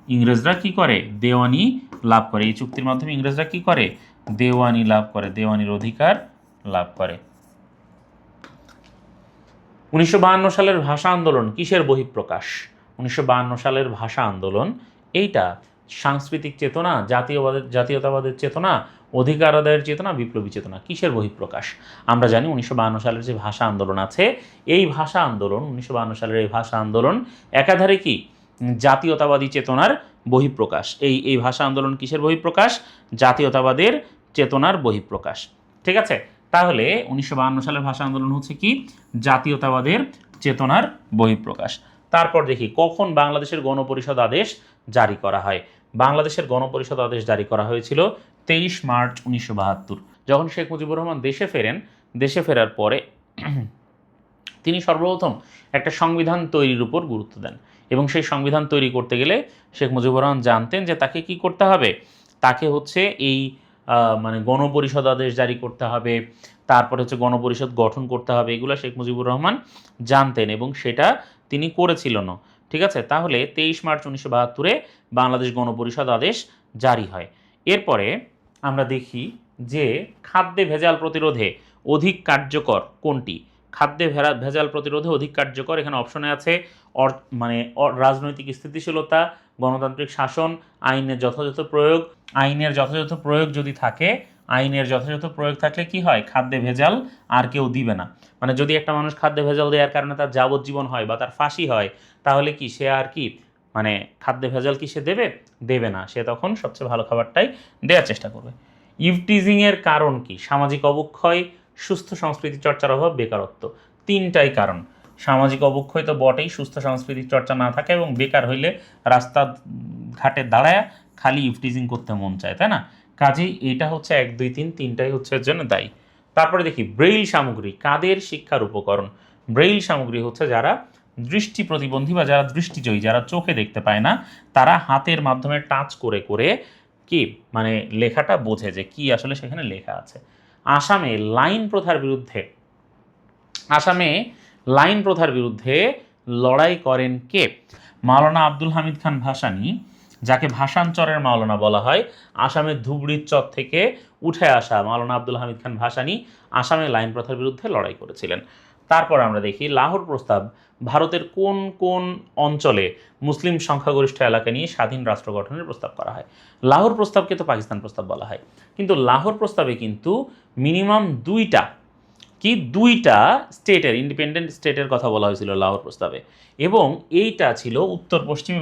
ইংরেজরা কি করে? দেওয়ানি লাভ করে। এই চুক্তির মাধ্যমে ইংরেজরা কি করে? দেওয়ানি লাভ করে, দেওয়ানির অধিকার লাভ করে। 1952 সালের ভাষা আন্দোলন কিসের বহিঃপ্রকাশ? 1952 সালের ভাষা আন্দোলন এইটা সাংস্কৃতিক চেতনা, জাতীয়তাবাদের চেতনা, অধিকার আদায়ের চেতনা, বিপ্লবী চেতনা, কিসের বহিঃপ্রকাশ? আমরা জানি 1952 সালের যে ভাষা আন্দোলন আছে, এই ভাষা আন্দোলন 1952 সালের এই ভাষা আন্দোলন একাধারে কি জাতীয়তাবাদী চেতনার বহিঃপ্রকাশ। এই ভাষা আন্দোলন কিসের বহিঃপ্রকাশ? জাতীয়তাবাদের চেতনার বহিঃপ্রকাশ। ঠিক আছে, তাহলে 1952 সালের ভাষা আন্দোলন হচ্ছে কি? জাতীয়তাবাদের চেতনার বহিঃপ্রকাশ। তারপর দেখি কখন বাংলাদেশের গণপরিষদ আদেশ জারি করা হয়। বাংলাদেশের গণপরিষদ আদেশ জারি করা হয়েছিল 23 মার্চ 1972। যখন শেখ মুজিবুর রহমান দেশে ফেরেন, দেশে ফেরার পরে তিনি সর্বপ্রথম একটা সংবিধান তৈরির উপর গুরুত্ব দেন, এবং সেই সংবিধান তৈরি করতে গেলে শেখ মুজিবুর রহমান জানতেন যে তাকে কি করতে হবে? তাকে হচ্ছে এই মানে গণপরিষদ আদেশ জারি করতে হবে, তারপরে হচ্ছে গণপরিষদ গঠন করতে হবে, এগুলো শেখ মুজিবুর রহমান জানতেন এবং সেটা তিনি করেছিলেনও। ঠিক আছে, তাহলে 23 মার্চ 1972-এ বাংলাদেশ গণপরিষদ আদেশ জারি হয়। এরপরে আমরা দেখি যে খাদ্যে ভেজাল প্রতিরোধে অধিক কার্যকর কোনটি? খাদ্যে ভেজাল প্রতিরোধে অধিক কার্যকর, এখানে অপশনে আছে রাজনৈতিক স্থিতিশীলতা, গণতান্ত্রিক শাসন, আইনের যথাযথ প্রয়োগ। আইনের যথাযথ প্রয়োগ যদি থাকে, আইনের যথাযথ প্রয়োগ থাকলে কি হয়? খাদ্যে ভেজাল আর কেউ দিবে না। মানে যদি একটা মানুষ খাদ্যে ভেজাল দেওয়ার কারণে তার যাবজ্জীবন হয় বা তার ফাঁসি হয়, তাহলে কি সে আর কি মানে খাদ্যে ভেজাল কি সে দেবে? দেবে না। সে তখন সবচেয়ে ভালো খাবারটাই দেওয়ার চেষ্টা করবে। ইভটিজিংয়ের কারণ কি? সামাজিক অবক্ষয়, সুস্থ সংস্কৃতি চর্চার অভাব, বেকারত্ব। তিনটাই কারণ। সামাজিক অবক্ষয় তো বটেই, সুস্থ সাংস্কৃতিক চর্চা না থাকে এবং বেকার হইলে রাস্তা ঘাটে দাঁড়ায় খালি ইভটিজিং করতে মন চায়, তাই না? কাজেই এটা হচ্ছে 1, 2, 3 তিনটাই হচ্ছে এর জন্য দায়ী। তারপরে দেখি ব্রেইল সামগ্রী কাদের শিক্ষার উপকরণ? ব্রেইল সামগ্রী হচ্ছে যারা দৃষ্টি প্রতিবন্ধী বা যারা দৃষ্টিজয়ী, যারা চোখে দেখতে পায় না, তারা হাতের মাধ্যমে টাচ করে করে কি মানে লেখাটা বোঝে যে কি আসলে সেখানে লেখা আছে। আসামে লাইন প্রথার বিরুদ্ধে লড়াই করেন কে? মাওলানা আব্দুল হামিদ খান ভাসানী, যাকে ভাষান্তরের মাওলানা বলা হয়। আসামের ধুবড়ির চর থেকে উঠে আসা মাওলানা আব্দুল হামিদ খান ভাসানী আসামে লাইন প্রথার বিরুদ্ধে লড়াই করেছিলেন। তারপর আমরা দেখি লাহোর প্রস্তাব ভারতের কোন কোন অঞ্চলে মুসলিম সংখ্যাগরিষ্ঠ এলাকা নিয়ে স্বাধীন রাষ্ট্র গঠনের প্রস্তাব করা হয়। লাহোর প্রস্তাবকে তো পাকিস্তান প্রস্তাব বলা হয়, কিন্তু লাহোর প্রস্তাবে কিন্তু মিনিমাম দুইটা স্টেটের, ইন্ডিপেন্ডেন্ট স্টেটের কথা বলা হয়েছিল লাহোর প্রস্তাবে, এবং এইটা ছিল উত্তর পশ্চিম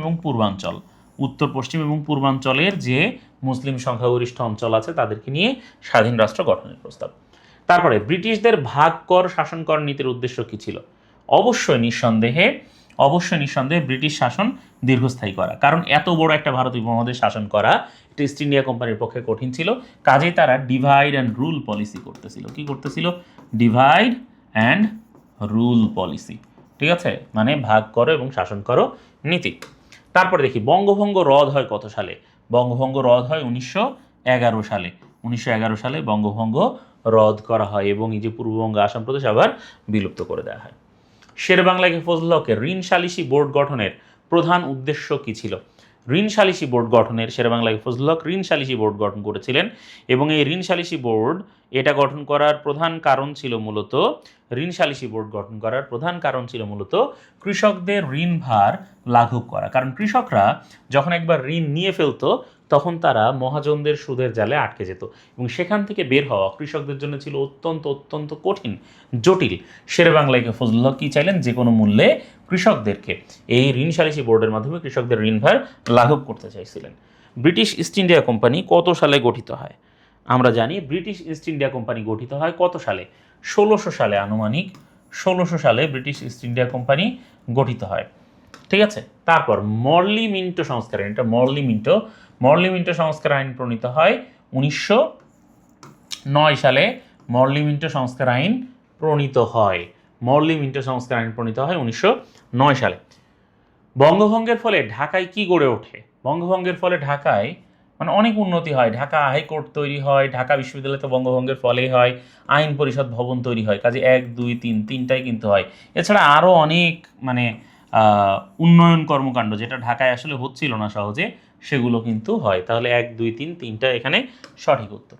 এবং পূর্বাঞ্চলের যে মুসলিম সংখ্যাগরিষ্ঠ অঞ্চল আছে তাদেরকে নিয়ে স্বাধীন রাষ্ট্র গঠনের প্রস্তাব। তারপরে ব্রিটিশদের ভাগ কর শাসন কর নীতির উদ্দেশ্য কী ছিল? অবশ্যই নিঃসন্দেহে ব্রিটিশ শাসন দীর্ঘস্থায়ী করা, কারণ এত বড় একটা ভারত উপমহাদেশ শাসন করা এটা ইস্ট ইন্ডিয়া কোম্পানির পক্ষে কঠিন ছিল। কাজেই তারা ডিভাইড অ্যান্ড রুল পলিসি করতেছিল। কি করতেছিল? Divide and rule policy. ঠিক আছে, মানে ভাগ করো এবং শাসন করো নীতি। তারপরে দেখি বঙ্গভঙ্গ রদ হয় কত সালে? বঙ্গভঙ্গ রদ হয় 1911 সালে। 1911 সালে বঙ্গভঙ্গ রদ করা হয় এবং এই যে পূর্ববঙ্গ আসাম প্রদেশ আবার বিলুপ্ত করে দেওয়া হয়। শেরেবাংলা ফজলুল হকের ঋণ সালিসি বোর্ড গঠনের প্রধান উদ্দেশ্য কী ছিল? ঋণ সালিসি বোর্ড গঠনের শেরেবাংলা ফজলুল হক ঋণ সালিসি বোর্ড গঠন করেছিলেন, এবং এই ঋণ সালিসি বোর্ড এটা গঠন করার প্রধান কারণ ছিল মূলত কৃষকদের ঋণ ভার লাঘব করা। কারণ কৃষকরা যখন একবার ঋণ নিয়ে ফেলতো তখন তারা মহাজনদের সুদের জালে আটকে যেত, এবং সেখান থেকে বের হওয়া কৃষকদের জন্য ছিল অত্যন্ত কঠিন, জটিল। শেরেবাংলা ফজলুল হক কি চাইলেন? যে কোনো মূল্যে কৃষকদেরকে এই ঋণ সালিসি বোর্ডের মাধ্যমে কৃষকদের ঋণ ভার লাঘব করতে চাইছিলেন। ব্রিটিশ ইস্ট ইন্ডিয়া কোম্পানি কত সালে গঠিত হয়? আমরা জানি ব্রিটিশ ইস্ট ইন্ডিয়া কোম্পানি গঠিত হয় কত সালে? 1600 সালে। আনুমানিক 1600 সালে ব্রিটিশ ইস্ট ইন্ডিয়া কোম্পানি গঠিত হয়। ঠিক আছে, তারপর মরলি মিন্টো সংস্কার আইন, এটা মরলি মিন্টো সংস্কার আইন প্রণীত হয় 1909 সালে। মরলি মিন্টো সংস্কার আইন প্রণীত হয় 1909 সালে। বঙ্গভঙ্গের ফলে ঢাকায় কি গড়ে ওঠে? বঙ্গভঙ্গের ফলে ঢাকায় মানে অনেক উন্নতি হয়, ঢাকা হাইকোর্ট তৈরি হয়, ঢাকা বিশ্ববিদ্যালয় তো বঙ্গভঙ্গের ফলেই হয়, আইন পরিষদ ভবন তৈরি হয়, কাজে 1 2 3 তিনটাই কিন্তু হয়। এছাড়া আরও অনেক মানে উন্নয়ন কর্মকাণ্ড যেটা ঢাকায় আসলে হচ্ছিল না সহজে, সেগুলো কিন্তু হয়। তাহলে 1 2 3 তিনটা এখানে সঠিক উত্তর।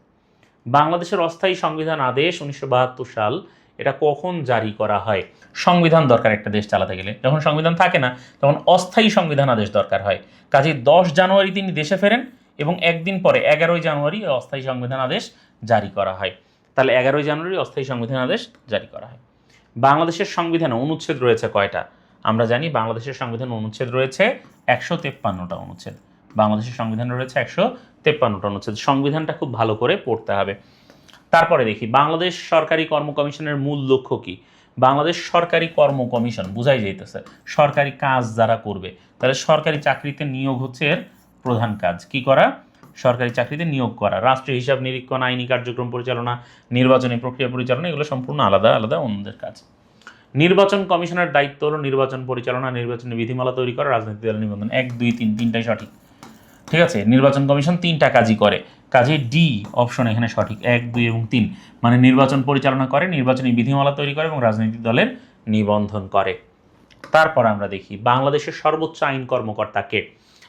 বাংলাদেশের অস্থায়ী সংবিধান আদেশ 1972 সাল, এটা কখন জারি করা হয়? সংবিধান দরকার একটা দেশ চালাতে গেলে, যখন সংবিধান থাকে না তখন অস্থায়ী সংবিধান আদেশ দরকার হয়। কাজে 10 জানুয়ারি তিনি দেশে ফেরেন এবং একদিন পরে 11 জানুয়ারি অস্থায়ী সংবিধান আদেশ জারি করা হয়। তাহলে 11 জানুয়ারি অস্থায়ী সংবিধান আদেশ জারি করা হয়। বাংলাদেশের সংবিধানে অনুচ্ছেদ রয়েছে কয়টা? আমরা জানি বাংলাদেশের সংবিধানে অনুচ্ছেদ রয়েছে 153টা অনুচ্ছেদ। বাংলাদেশের সংবিধানে রয়েছে 153টা অনুচ্ছেদ। সংবিধানটা খুব ভালো করে পড়তে হবে। তারপরে দেখি বাংলাদেশ সরকারি কর্ম কমিশনের মূল লক্ষ্য কি? বাংলাদেশ সরকারি কর্ম কমিশন বুঝাই যাইতেছে সরকারি কাজ যারা করবে, তাহলে সরকারি চাকরিতে নিয়োগ হচ্ছে এর প্রধান কাজ। কি করা? সরকারি চাকরিতে নিয়োগ করা। রাষ্ট্রীয় হিসাব নিরীক্ষণ, আইনি কার্যক্রম পরিচালনা, নির্বাচনী প্রক্রিয়া পরিচালনা, এগুলো সম্পূর্ণ আলাদা আলাদা অন্যদের কাজ। নির্বাচন কমিশনের দায়িত্ব হলো নির্বাচন পরিচালনা, নির্বাচনী বিধিমালা তৈরি করা, রাজনৈতিক দল নিবন্ধন। 1 2 3 তিনটাই সঠিক। ঠিক আছে, নির্বাচন কমিশন তিনটা কাজই করে, কাজে ডি অপশন এখানে সঠিক। 1 2 এবং 3 মানে নির্বাচন পরিচালনা করে, নির্বাচনী বিধিমালা তৈরি করে এবং রাজনৈতিক দলের নিবন্ধন করে। তারপর আমরা দেখি বাংলাদেশের সর্বোচ্চ আইন কর্মকর্তাকে।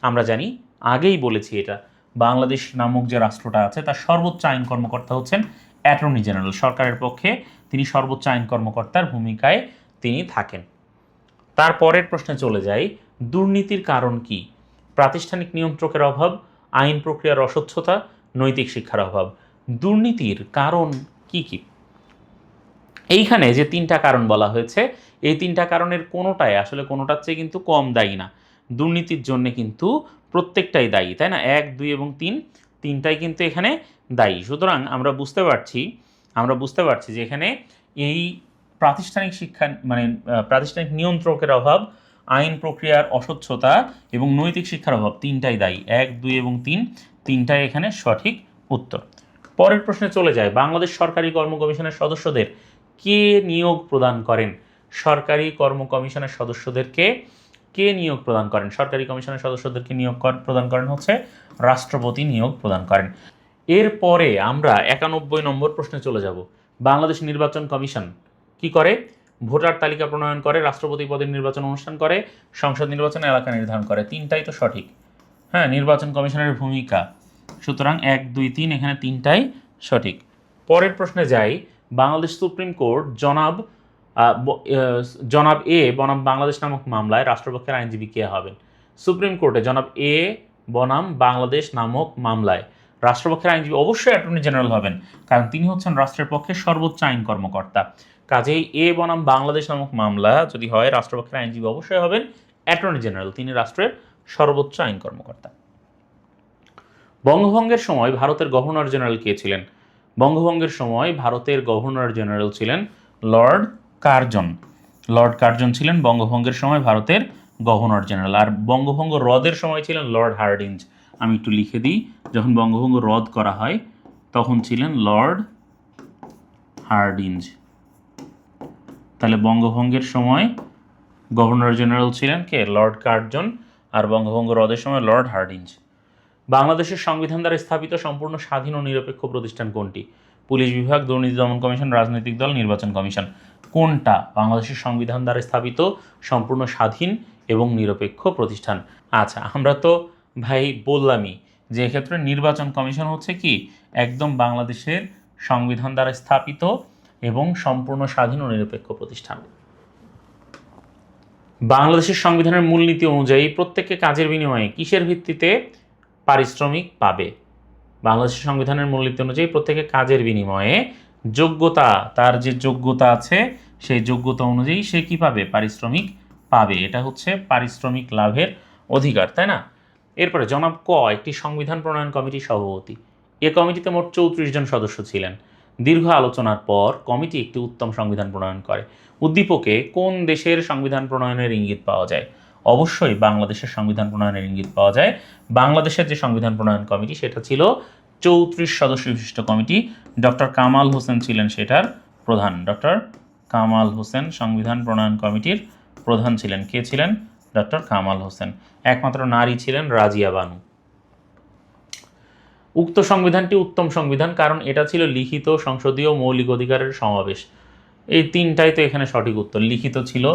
আমরা জানি, আগেই বলেছি এটা, বাংলাদেশ নামক যে রাষ্ট্রটা আছে তার সর্বোচ্চ আইন কর্মকর্তা হচ্ছেন অ্যাটর্নি জেনারেল। সরকারের পক্ষে তিনি সর্বোচ্চ আইন কর্মকর্তার ভূমিকায় তিনি থাকেন। তারপরের প্রশ্নে চলে যাই, দুর্নীতির কারণ কি? প্রাতিষ্ঠানিক নিয়ন্ত্রকের অভাব, আইন প্রক্রিয়ার অস্বচ্ছতা, নৈতিক শিক্ষার অভাব। দুর্নীতির কারণ কি কি? এইখানে যে তিনটা কারণ বলা হয়েছে, এই তিনটা কারণের কোনোটাই আসলে কোনোটার চেয়ে কিন্তু কম দায়ী না। দুর্নীতির জন্য কিন্তু প্রত্যেকটাই দায়ী, তাই না? 1 2 এবং 3 তিনটাই কিন্তু এখানে দায়ী। সুতরাং আমরা বুঝতে পারছি যে এখানে এই প্রাতিষ্ঠানিক শিক্ষা মানে প্রাতিষ্ঠানিক নিয়ন্ত্রকের অভাব, আইন প্রক্রিয়ার অস্বচ্ছতা এবং নৈতিক শিক্ষার অভাব তিনটাই দায়ী। 1 2 এবং 3 তিনটাই এখানে সঠিক উত্তর। পরের প্রশ্নে চলে যায়, বাংলাদেশ সরকারি কর্ম কমিশনের সদস্যদের কে নিয়োগ প্রদান করেন? সরকারি কর্ম কমিশনের সদস্যদেরকে কে নিয়োগ প্রদান করেন? সরকারি কমিশনের সদস্যদেরকে নিয়োগ প্রদান করেন হচ্ছে রাষ্ট্রপতি নিয়োগ প্রদান করেন। এরপরে আমরা 91 নম্বর প্রশ্নে চলে যাব। বাংলাদেশ নির্বাচন কমিশন কি করে? ভোটার তালিকা প্রণয়ন করে, রাষ্ট্রপতি পদের নির্বাচন অনুষ্ঠান করে, সংসদ নির্বাচন এলাকা নির্ধারণ করে। তিনটাই তো সঠিক। হ্যাঁ, নির্বাচন কমিশনের ভূমিকা। সুতরাং 1 2 3 এখানে তিনটাই সঠিক। পরের প্রশ্নে যাই, বাংলাদেশ সুপ্রিম কোর্ট জনাব এ বনাম বাংলাদেশ নামক মামলায় রাষ্ট্রপক্ষের আইনজীবী কে হবেন? সুপ্রিম কোর্টে জনাব এ বনাম বাংলাদেশ নামক মামলায় রাষ্ট্রপক্ষের আইনজীবী অবশ্যই অ্যাটর্নি জেনারেল হবেন, কারণ তিনি হচ্ছেন রাষ্ট্রের পক্ষে সর্বোচ্চ আইন কর্মকর্তা। কাজেই এ বনাম বাংলাদেশ নামক মামলা যদি হয়, রাষ্ট্রপক্ষের আইনজীবী অবশ্যই হবেন অ্যাটর্নি জেনারেল, তিনি রাষ্ট্রের সর্বোচ্চ আইন কর্মকর্তা। বঙ্গভঙ্গের সময় ভারতের গভর্নর জেনারেল কে ছিলেন? বঙ্গভঙ্গের সময় ভারতের গভর্নর জেনারেল ছিলেন লর্ড কার্জন। লর্ড কার্জন ছিলেন বঙ্গভঙ্গের সময় ভারতের গভর্নর জেনারেল। আর বঙ্গভঙ্গ রদের সময় ছিলেন লর্ড হার্ডিঞ্জ। আমি একটু লিখে দিই, যখন বঙ্গভঙ্গ রদ করা হয় তখন ছিলেন লর্ড হার্ডিঞ্জ। তাহলে বঙ্গভঙ্গের সময় গভর্নর জেনারেল ছিলেন কে? Lord Curzon. আর বঙ্গভঙ্গ রদের সময় লর্ড হার্ডিঞ্জ। বাংলাদেশের সংবিধান দ্বারা স্থাপিত সম্পূর্ণ স্বাধীন ও নিরপেক্ষ প্রতিষ্ঠান কোনটি? পুলিশ বিভাগ, দুর্নীতি দমন কমিশন, রাজনৈতিক দল, নির্বাচন কমিশন। কোনটা বাংলাদেশের সংবিধান দ্বারা স্থাপিত সম্পূর্ণ স্বাধীন এবং নিরপেক্ষ প্রতিষ্ঠান? আচ্ছা, আমরা তো ভাই বললামই যে এক্ষেত্রে নির্বাচন কমিশন হচ্ছে কি একদম বাংলাদেশের সংবিধান দ্বারা স্থাপিত এবং সম্পূর্ণ স্বাধীন ও নিরপেক্ষ প্রতিষ্ঠান। বাংলাদেশের সংবিধানের মূলনীতি অনুযায়ী প্রত্যেককে কাজের বিনিময়ে কিসের ভিত্তিতে পারিশ্রমিক পাবে? বাংলাদেশের সংবিধানের মূলনীতি অনুযায়ী প্রত্যেকে কাজের বিনিময়ে যোগ্যতা, তার যে যোগ্যতা আছে সেই যোগ্যতা অনুযায়ী সে কি পাবে? পারিশ্রমিক পাবে। এটা হচ্ছে পারিশ্রমিক লাভের অধিকার, তাই না? এরপরে জনাব ক একটি সংবিধান প্রণয়ন কমিটির সভাপতি। এ কমিটিতে মোট 34 জন সদস্য ছিলেন। দীর্ঘ আলোচনার পর কমিটি একটি উত্তম সংবিধান প্রণয়ন করে। উদ্দীপকে কোন দেশের সংবিধান প্রণয়নের ইঙ্গিত পাওয়া যায়? অবশ্যই বাংলাদেশের সংবিধান প্রণয়নের ইঙ্গিত পাওয়া যায়। বাংলাদেশের যে সংবিধান প্রণয়ন কমিটি সেটা ছিল 34 সদস্য বিশিষ্ট কমিটি। ডক্টর কামাল হোসেন ছিলেন সেটার প্রধান। ডক্টর কামাল হোসেন সংবিধান প্রণয়ন কমিটির প্রধান ছিলেন। কে ছিলেন? ডক্টর কামাল হোসেন। একমাত্র নারী ছিলেন রাজিয়া বানু। উক্ত সংবিধানটি উত্তম সংবিধান কারণ এটা ছিল লিখিত সংসদীয় মৌলিক অধিকারের সমাবেশ। এই তিনটাই তো এখানে সঠিক উত্তর। লিখিত ছিল,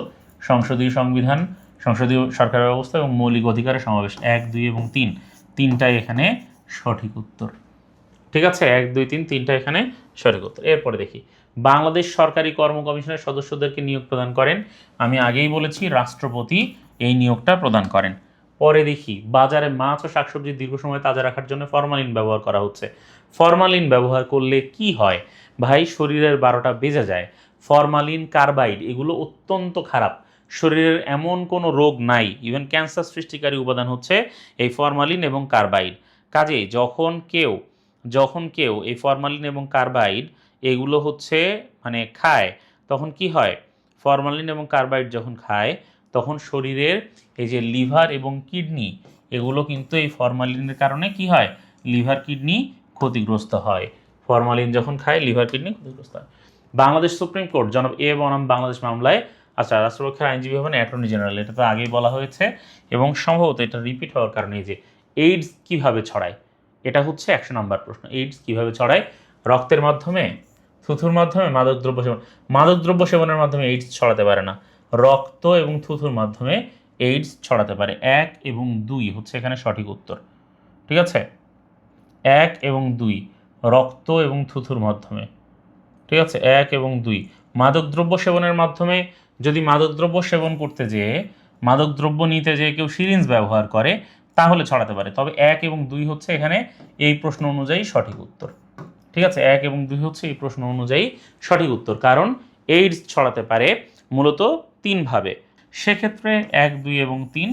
সংসদীয় সংবিধান, সংসদীয় সরকার ব্যবস্থা এবং মৌলিক অধিকারের সমাবেশ, 1, 2 এবং 3 তিনটাই এখানে সঠিক উত্তর। ঠিক আছে, 1, 2, 3 তিনটা এখানে সঠিক উত্তর। এরপরে দেখি, বাংলাদেশ সরকারি কর্ম কমিশনের সদস্যদেরকে নিয়োগ প্রদান করেন। আমি আগেই বলেছি রাষ্ট্রপতি এই নিয়োগটা প্রদান করেন। পরে দেখি, বাজারে মাছ ও শাকসবজি দীর্ঘ সময় তাজা রাখার জন্য ফরমালিন ব্যবহার করা হচ্ছে। ফরমালিন ব্যবহার করলে কি হয় ভাই? শরীরের 12টা বেজে যায়। ফরমালিন, কার্বাইড এগুলো অত্যন্ত খারাপ। শরীরের এমন কোনো রোগ নাই, ইভেন ক্যান্সার সৃষ্টিকারী উপাদান হচ্ছে এই ফরমালিন এবং কার্বাইড। কাজেই যখন কেউ এই ফরমালিন এবং কার্বাইড এগুলো হচ্ছে মানে খায়, তখন কি হয়? ফরমালিন এবং কার্বাইড যখন খায় তখন শরীরের এই যে লিভার এবং কিডনি এগুলো কিন্তু এই ফরমালিনের কারণে কি হয়? লিভার কিডনি ক্ষতিগ্রস্ত হয়। ফরমালিন যখন খায় লিভার কিডনি ক্ষতিগ্রস্ত হয়। বাংলাদেশ সুপ্রিম কোর্ট জনাব এ বনাম বাংলাদেশ মামলায়, আচ্ছা, রাষ্ট্রপক্ষের আইনজীবী হবেন অ্যাটর্নি জেনারেল, এটা তো আগেই বলা হয়েছে এবং সম্ভবত এটা রিপিট হওয়ার কারণে যে এইডস কিভাবে ছড়ায়, এটা হচ্ছে 100 নম্বর প্রশ্ন। এইডস কিভাবে ছড়ায়? রক্তের মাধ্যমে, থুথুর মাধ্যমে, মাদকদ্রব্য সেবন। মাদকদ্রব্য সেবনের মাধ্যমে এইডস ছড়াতে পারে না, রক্ত এবং থুথুর মাধ্যমে এইডস ছড়াতে পারে। 1 এবং 2 হচ্ছে এখানে সঠিক উত্তর। ঠিক আছে, 1 এবং 2 রক্ত এবং থুথুর মাধ্যমে। ঠিক আছে, 1 এবং 2 মাদকদ্রব্য সেবনের মাধ্যমে। যদি মাদকদ্রব্য সেবন করতে যেয়ে, মাদকদ্রব্য নিতে যেয়ে কেউ সিরিঞ্জ ব্যবহার করে তাহলে ছড়াতে পারে। তবে 1 এবং 2 হচ্ছে এখানে এই প্রশ্ন অনুযায়ী সঠিক উত্তর। ঠিক আছে, 1 এবং 2 হচ্ছে এই প্রশ্ন অনুযায়ী সঠিক উত্তর, কারণ এইডস ছড়াতে পারে মূলত 3 ভাবে। সেক্ষেত্রে 1, 2 এবং 3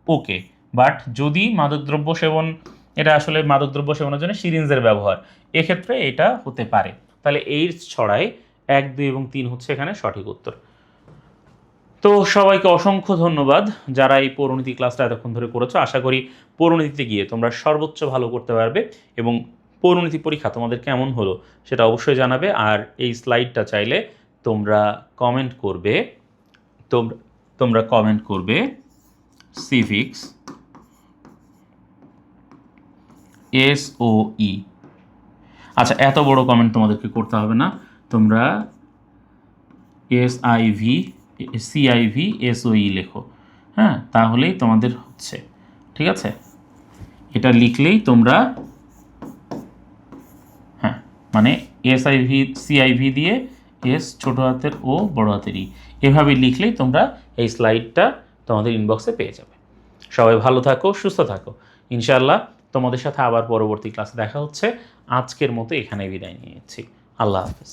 ওকে। বাট যদি মাদকদ্রব্য সেবন, এটা আসলে মাদকদ্রব্য সেবনের জন্য সিরিঞ্জের ব্যবহার, এক্ষেত্রে এটা হতে পারে। তাহলে এইডস ছড়ায়, 1, 2 এবং 3 হচ্ছে এখানে সঠিক উত্তর। তো সবাইকে অসংখ্য ধন্যবাদ যারা এই পৌরনীতি ক্লাসটা এতক্ষণ ধরে করেছো। আশা করি পৌরনীতিতে গিয়ে তোমরা সর্বোচ্চ ভালো করতে পারবে এবং পৌরনীতি পরীক্ষা তোমাদের কেমন হলো সেটা অবশ্যই জানাবে। আর এই স্লাইডটা চাইলে তোমরা কমেন্ট করবে, তোমরা কমেন্ট করবে সিভিক্স SOE। আচ্ছা, এত বড় কমেন্ট তোমাদেরকে করতে হবে না, তোমরা CIV লেখো, হ্যাঁ, তাহলেই তোমাদের হচ্ছে। ঠিক আছে, এটা লিখলেই তোমরা, হ্যাঁ, মানে CIV দিয়ে S ছোট হাতের O বড় হাতের I, এভাবে লিখলেই তোমরা এই স্লাইডটা তোমাদের ইনবক্সে পেয়ে যাবে। সবাই ভালো থাকো, সুস্থ থাকো। ইনশাআল্লাহ তোমাদের সাথে আবার পরবর্তী ক্লাসে দেখা হচ্ছে। আজকের মতো এখানে বিদায় নিয়েছি। আল্লাহ হাফেজ।